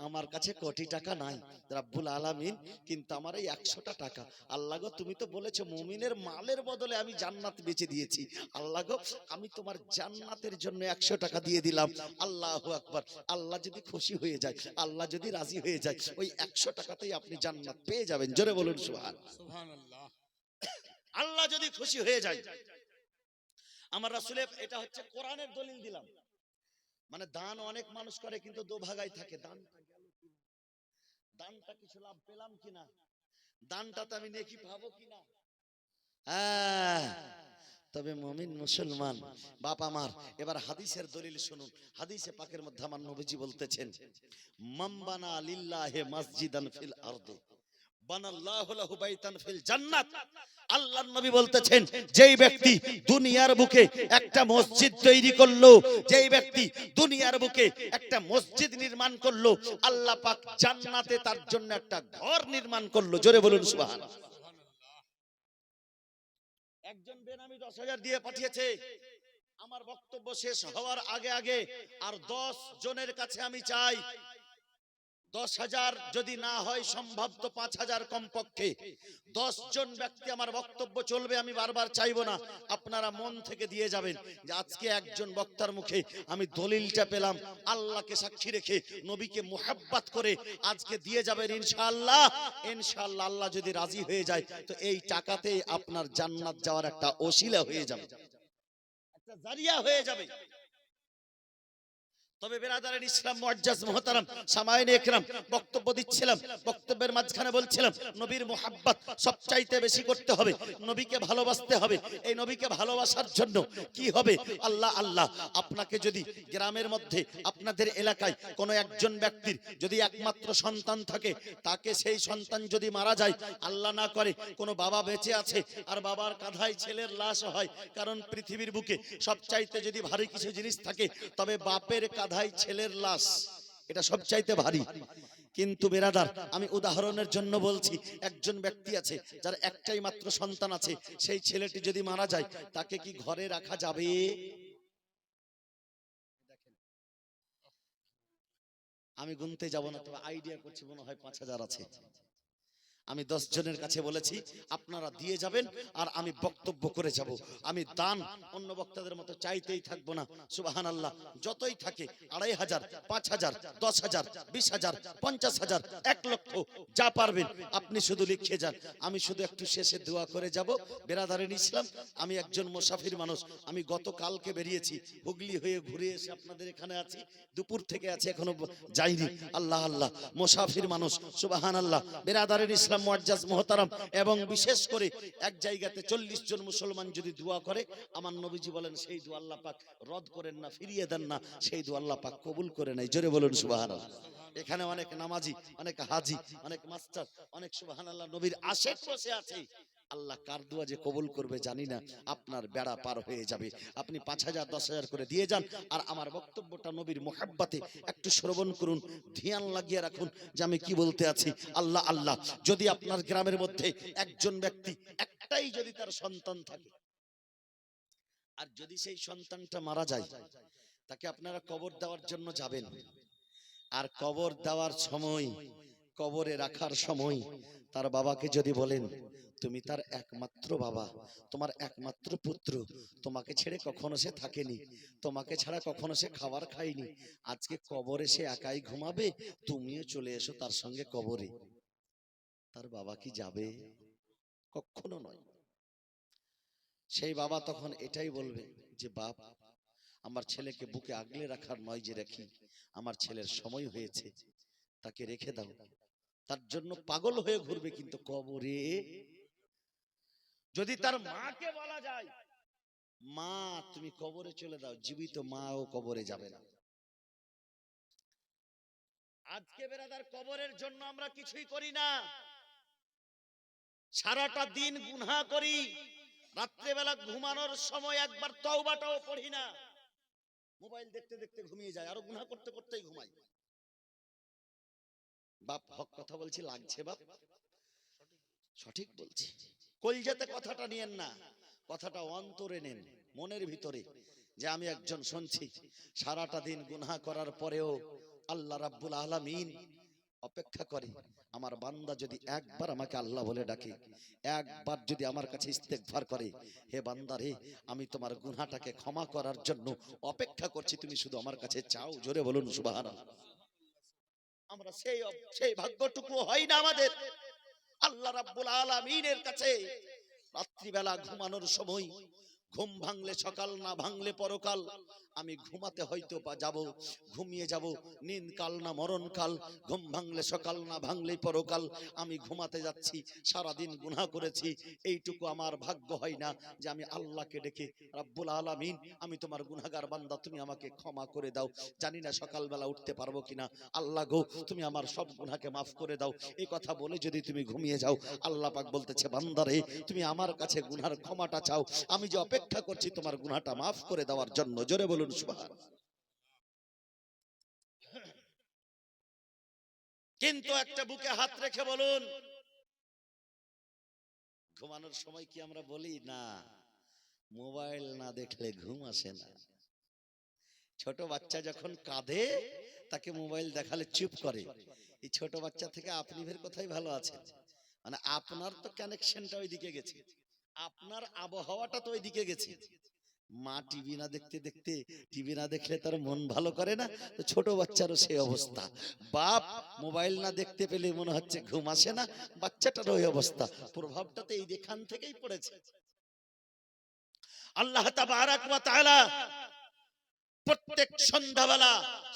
Speaker 1: আমার কাছে কোটি টাকা নাই রব্বুল আলামিন, কিন্তু আমার এই 100টা টাকা, আল্লাহ গো তুমি তো বলেছো মুমিনের মালের বদলে আমি জান্নাত বেচে দিয়েছি, আল্লাহ গো আমি তোমার জান্নাতের জন্য 100 টাকা দিয়ে দিলাম। আল্লাহু আকবার। আল্লাহ যদি খুশি হয়ে যায়, আল্লাহ যদি রাজি হয়ে যায়, ওই 100 টাকাতেই আপনি জান্নাত পেয়ে যাবেন। জোরে বলুন সুবহানাল্লাহ। আল্লাহ যদি খুশি হয়ে যায়। আমার রাসূলের, এটা হচ্ছে কোরআনের দলিল দিলাম। মানে দান অনেক মানুষ করে, কিন্তু দোভাগাই থাকে, দানটা গেল কিনা, দানটা কিছু লাভ পেলাম কিনা, দানটাতে আমি নেকি পাবো কিনা। তবে মুমিন মুসলমান বাপ আমার, এবার হাদিসের দলিল শুনুন। হাদিসে পাকের মধ্যে আমার নবীজি বলতেছেন, মামবানা লিল্লাহি মাসজিদান ফিল আরদি বানাল্লাহু লাহু বাইতান ফিল জান্নাত। আল্লাহর নবী বলতেছেন, যেই ব্যক্তি দুনিয়ার বুকে একটা মসজিদ তৈরি করলো, যেই ব্যক্তি দুনিয়ার বুকে একটা মসজিদ নির্মাণ করলো, আল্লাহ পাক জান্নাতে তার জন্য একটা ঘর নির্মাণ করলো। জোরে বলুন সুবহানাল্লাহ। একজন বেনামি 10,000 দিয়ে পাঠিয়েছে। আমার বক্তব্য শেষ হওয়ার আগে আগে আর 10 জনের কাছে আমি চাই, 10,000 যদি না হয় সম্ভব তো 5,000 কমপক্ষে 10 জন ব্যক্তি আমার বক্তব্য চলবে, আমি বারবার চাইবো না, আপনারা মন থেকে দিয়ে যাবেন যে আজকে একজন বক্তার মুখে আমি দলিলটা পেলাম, আল্লাহকে সাক্ষী রেখে নবীকে মুহাব্বত করে আজকে দিয়ে যাবেন ইনশাআল্লাহ। ইনশাআল্লাহ আল্লাহ যদি রাজি হয়ে যায়, তো এই টাকাতে আপনার জান্নাত যাওয়ার একটা ওসিলা হয়ে যাবে, একটা জারিয়া হয়ে যাবে। তবে বেরাদারের ইসলাম মুআজ্জাজ মুহতারাম সামাইনে ইকরাম, বক্তব্য দিচ্ছিলাম, বক্তব্যের মাঝখানে বলছিলাম নবীর মুহাব্বত সবচাইতে বেশি করতে হবে, নবীকে ভালোবাসতে হবে। এই নবীকে ভালোবাসার জন্য কি হবে? আল্লাহ আল্লাহ। আপনাকে যদি গ্রামের মধ্যে আপনাদের এলাকায় কোনো একজন ব্যক্তির যদি একমাত্র সন্তান থাকে, তাকে সেই সন্তান যদি মারা যায়, আল্লাহ না করে কোনো বাবা বেঁচে আছে আর বাবার কাঁধায় ছেলের লাশ হয়, কারণ পৃথিবীর বুকে সবচাইতে যদি ভারী কিছু জিনিস থাকে, তবে বাপের কাঁধায় ছেলের লাশ, এটা সবচাইতে ভারী। কিন্তু বেরাদার, আমি উদাহরণের জন্য বলছি, একজন ব্যক্তি আছে যার একটাই মাত্র সন্তান আছে, সেই ছেলেটি যদি মারা যায়, তাকে কি ঘরে রাখা যাবে? আমি গুনতে যাব না, তবে আইডিয়া করছি মনে হয় 5,000 আছে। আমি 10 জনের কাছে বলেছি আপনারা দিয়ে যাবেন আর আমি বক্তব্য করে যাব। আমি দান অন্য বক্তাদের মতো চাইতেই থাকবো না। সুবহানাল্লাহ। যতই থাকে 2500, 5000, 10000, 20000, 50000, 1 লক্ষ যা পারবেন আপনি শুধু লিখে যান। আমি শুধু একটু শেষে দোয়া করে যাব। বেরাদারিন ইসলাম, আমি একজন মুসাফির মানুষ। আমি গতকালকে বেরিয়েছি, হুগলি হয়ে ঘুরে এসে আপনাদের এখানে আছি। দুপুর থেকে আছি, এখনো যাইনি। আল্লাহ আল্লাহ, মুসাফির মানুষ। সুবহানাল্লাহ। বেরাদারিন ইসলাম মুআজ্জাজ মুহতারাম, এবং বিশেষ করে এক জায়গাতে 40 জন মুসলমান যদি দোয়া করে, আমার নবীজি বলেন সেই দোয়া আল্লাহ পাক রদ করেন না, ফিরিয়ে দেন না, সেই দোয়া আল্লাহ পাক কবুল করে নেয়। জোরে বলুন সুবহানাল্লাহ। এখানে অনেক নামাজি, অনেক হাজি, অনেক মাস্টার, অনেক সুবহানাল্লাহ নবীর আশেক বসে আছে। আল্লাহ কার দোয়া যে কবুল করবে জানি না। আপনার বেড়া পার হয়ে যাবে। আপনি 5000, 10000 করে দিয়ে যান, আর আমার বক্তব্যটা নবীর মুহাব্বতে একটু শ্রবণ করুন, ধ্যান লাগিয়ে রাখুন যে আমি কি বলতে আছি। আল্লাহ আল্লাহ, যদি আপনার গ্রামের মধ্যে একজন ব্যক্তি, একটাই যদি তার সন্তান থাকে, আর যদি সেই সন্তানটা মারা যায়, তাকে আপনারা কবর দেওয়ার জন্য যাবেন। আর কবর দেওয়ার সময়, কবরে রাখার সময় তার বাবাকে যদি বলেন তুমি তার একমাত্র বাবা, তোমার একমাত্র পুত্র, তোমাকে ছেড়ে কখনো সে থাকেনি, তোমাকে ছাড়া কখনো সে খাবার খায়নি, আজকে কবরে সে একাই ঘুমাবে, তুমিও চলে এসো তার সঙ্গে কবরে, তার বাবা কি যাবে? কখনো নয়। সেই বাবা তখন এটাই বলবে যে বাপ, আমার ছেলেকে বুকে আগলে রাখার নয় যে রাখি, আমার ছেলের সময় হয়েছে, তাকে রেখে দাও। তার জন্য পাগল হয়ে ঘুরবে, কিন্তু কবরে যদি তার মাকে বলা যায় মা তুমি কবরে চলে দাও, জীবিত মাও কবরে যাবে না। আজকে বেরাদার কবরের জন্য আমরা কিছুই করি না। সারাটা দিন গুনাহ করি, রাত্রেবেলা ঘুমানোর সময় একবার তওবাটাও পড়ি না, মোবাইল দেখতে দেখতে ঘুমিয়ে যায়, আরো গুনাহ করতে করতেই ঘুমাই। বাপ হক কথা বলছি, লাগছে বাপ? সঠিক বলছি। কলজাতে কথাটা নিয়েন না, কথাটা অন্তরে নেন, মনের ভিতরে, যে আমি একজন শুনছি সারাটা দিন গুনাহ করার পরেও আল্লাহ রাব্বুল আলামিন অপেক্ষা করে আমার বান্দা যদি একবার আমাকে আল্লাহ বলে ডাকে, একবার যদি আমার কাছে ইস্তেগফার করে, হে বান্দা রে, আমি তোমার গুনাহটাকে ক্ষমা করার জন্য অপেক্ষা করছি, তুমি শুধু আমার কাছে চাও। জোরে বলুন সুবহানাল্লাহ। আমরা সেই ভাগ্যটুকু হয় না আমাদের। আল্লাহ রাব্বুল আলামিনের কাছে রাত্রিবেলা ঘুমানোর সময়, ঘুম ভাঙলে সকাল, না ভাঙলে পরকাল, আমি ঘুমাতে হয়তো বা যাব, ঘুমিয়ে যাব, নিন কাল না মরণ কাল, ঘুম ভাঙলে সকাল, না ভাঙলেই পরকাল, আমি ঘুমাতে যাচ্ছি, সারাদিন গুনাহ করেছি, এইটুকু আমার ভাগ্য হয় না যে আমি আল্লাহকে ডেকে রাব্বুল আলামিন, আমি তোমার গুনাহগার বান্দা, তুমি আমাকে ক্ষমা করে দাও, জানি না সকালবেলা উঠতে পারবো কিনা, আল্লাহ গো তুমি আমার সব গুনাহকে মাফ করে দাও, এই কথা বলে যদি তুমি ঘুমিয়ে যাও, আল্লাহ পাক বলতেছে বান্দা রে, তুমি আমার কাছে গুনাহর ক্ষমাটা চাও, আমি যে অপেক্ষা করছি তোমার গুনাহটা মাফ করে দেওয়ার জন্য। জোরে বলুন সুবহানাল্লাহ। কিন্তু একটা বুকে হাত রেখে বলুন, ঘুমানোর সময় কি আমরা বলি না মোবাইল না দেখলে ঘুম আসে না? ছোট বাচ্চা যখন কাঁদে তাকে মোবাইল দেখালে চুপ করে। এই ছোট বাচ্চা থেকে আপনি ভের কথাই ভালো আছে, মানে আপনার তো কানেকশনটা ওইদিকে গেছে, আপনার আবহাওয়াটা তো ওইদিকে গেছে। মা টিভি না দেখতে দেখতে, টিভি না দেখলে তার মন ভালো করে না, তো ছোট বাচ্চারও সেই অবস্থা। বাপ মোবাইল না দেখতে পেলে মনে হচ্ছে ঘুম আসে না, বাচ্চাটার ওই অবস্থা। প্রভাবটা তো এই এখান থেকেই পড়েছে। আল্লাহ তাবারাক ওয়া তাআলা প্রত্যেক সন্ধ্যাবেলা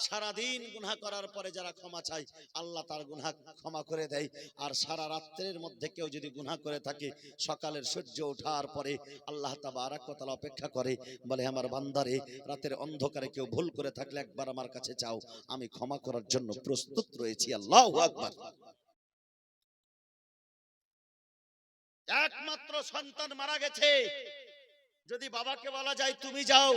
Speaker 1: সারাদিন গুনাহ করার পরে যারা ক্ষমা চায়, আল্লাহ তার গুনাহ ক্ষমা করে দেয়। আর সারা রাত্রের মধ্যে কেউ যদি গুনাহ করে থাকে, সকালের সূর্য ওঠার পরে আল্লাহ তাবারাক ওয়া তাআলা অপেক্ষা করে, বলে আমার বান্দারে, রাতের অন্ধকারে কেউ ভুল করে থাকলে একবার আমার কাছে চাও, আমি ক্ষমা করার জন্য প্রস্তুত রয়েছি। আল্লাহু আকবার। একমাত্র সন্তান মারা গেছে, যদি বাবাকে বলা যায় তুমি যাও,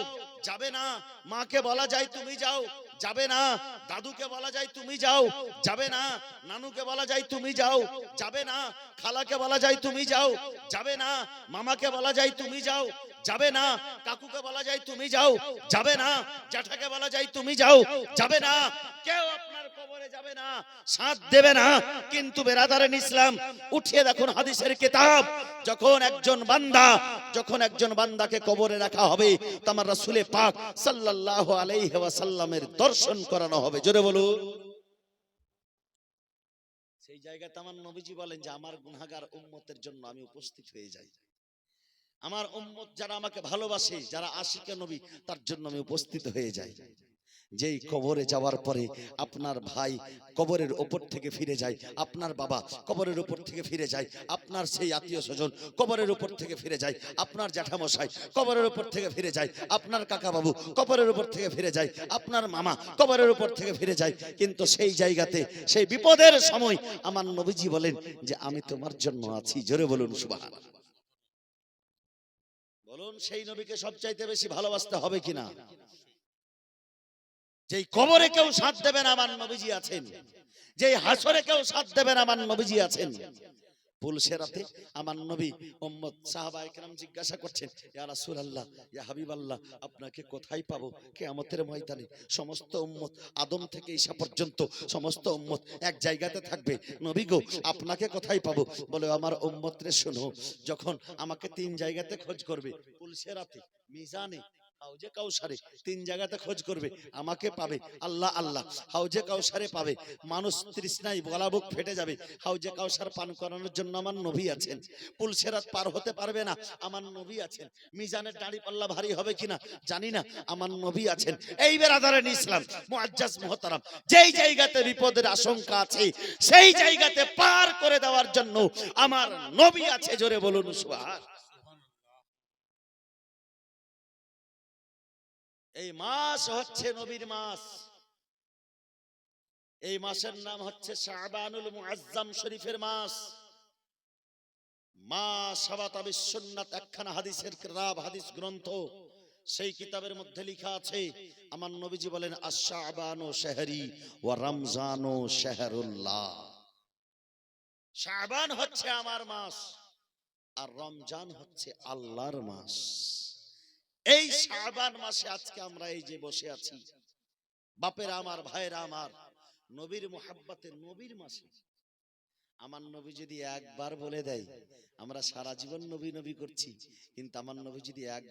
Speaker 1: যাবে না। মাকে বলা যায় তুমি যাও, যাবে না। দাদুকে বলা যায় তুমি যাও, যাবে না। নানুকে বলা যায় তুমি যাও, যাবে না। খালাকে বলা যায় তুমি যাও, যাবে না। মামাকে বলা যায় তুমি যাও, যাবে না। কাকুকে বলা যায় তুমি যাও, যাবে না। জ্যাঠাকে বলা যায় তুমি যাও, যাবে না। কেউ আপনার কবরে যাবে না। না, সাথ দেবে না। কিন্তু বেরাদারান ইসলাম, উঠিয়ে দেখুন হাদিসের কিতাব, যখন একজন বান্দাকে কবরে রাখা হবে, তো আমার রাসূল পাক সাল্লাল্লাহু আলাইহি ওয়াসাল্লামের দর্শন করানো হবে। জোরে বলুন। সেই জায়গাতে আমার নবীজি বলেন যে আমার গুনাহগার উম্মতের জন্য আমি উপস্থিত হয়ে যাই। আমার উম্মত যারা আমাকে ভালোবাসে, যারা আশিকে নবী, তার জন্য আমি উপস্থিত হয়ে যাই। যেই কবরে যাওয়ার পরে আপনার ভাই কবরের উপর থেকে ফিরে যায়, আপনার বাবা কবরের উপর থেকে ফিরে যায়, আপনার সেই আত্মীয় স্বজন কবরের উপর থেকে ফিরে যায়, আপনার জ্যাঠামশাই কবরের উপর থেকে ফিরে যায়, আপনার কাকা বাবু কবরের উপর থেকে ফিরে যায়, আপনার মামা কবরের উপর থেকে ফিরে যায়। কিন্তু সেই জায়গাতে, সেই বিপদের সময় আমার নবীজি বলেন যে আমি তোমার জন্য আছি। জোরে বলুন সুবহানাল্লাহ। বলুন সেই নবীকে সবচাইতে বেশি ভালোবাসতে হবে কিনা? যেই কবরে কেউ সাথ দেবেন আমার নবীজি আছেন, যেই হাসরে কেউ সাথ দেবেন আমার নবীজি আছেন। পুলসেরাতে আমার নবী উম্মত সাহাবায়ে কেরাম জিজ্ঞাসা করছেন, ইয়া রাসূলুল্লাহ, ইয়া হাবিবাল্লাহ, আপনাকে কোথায় পাবো কিয়ামতের ময়দানে? সমস্ত উম্মত আদম থেকে ঈসা পর্যন্ত সমস্ত উম্মত এক জায়গাতে থাকবে, নবী গো আপনাকে কোথায় পাবো? বলে আমার উম্মত রে শোনো, যখন আমাকে তিন জায়গাতে খোঁজ করবে, পুলসেরাতে, মিজানে, হাউজে কাউসারে, তিন জায়গাতে খোঁজ করবে, আমাকে পাবে আল্লাহ আল্লাহ। হাউজে কাউসারে পাবে, মানুষ তৃষ্ণায় গলা বুক ফেটে যাবে, হাউজে কাউসার পান করানোর জন্য আমার নবী আছেন। পুলসেরাত পার হতে পারবে না, আমার নবী আছেন। মিজানের দাড়ি পাল্লা ভারী হবে কিনা জানি না, আমার নবী আছেন। এই বেরাদারান ইসলাম মুআজ্জাজ মুহতারাম, যেই জায়গাতে বিপদের আশঙ্কা আছে, সেই জায়গাতে পার করে দেওয়ার জন্য আমার নবী আছে। জোরে বলুন সুবহান। এই মাস হচ্ছে নবীর মাস। এই মাসের নাম হচ্ছে শাবানুল মুআজ্জাম শরীফের মাস। মা সাবাতা বিসুন্নাত, একখানা হাদিসের কিতাব, হাদিস গ্রন্থ, সেই কিতাবের মধ্যে লেখা আছে আমার নবীজি বলেন আশ-শাবানু শাহরি ওয়া রমজানু শাহরুল্লাহ। শাবান হচ্ছে আমার মাস, আর রমজান হচ্ছে আল্লাহর মাস। এই শাবান মাসে আজকে আমরা এই যে বসে আছি, বাপেরা আমার, ভাইরা আমার, নবীর মুহাব্বতে, নবীর মাসে আমার নবী যদি একবার বলে দেয় আমরা সারা জীবন নবী নবী করছি, কিন্তু আমার নবী যদি এক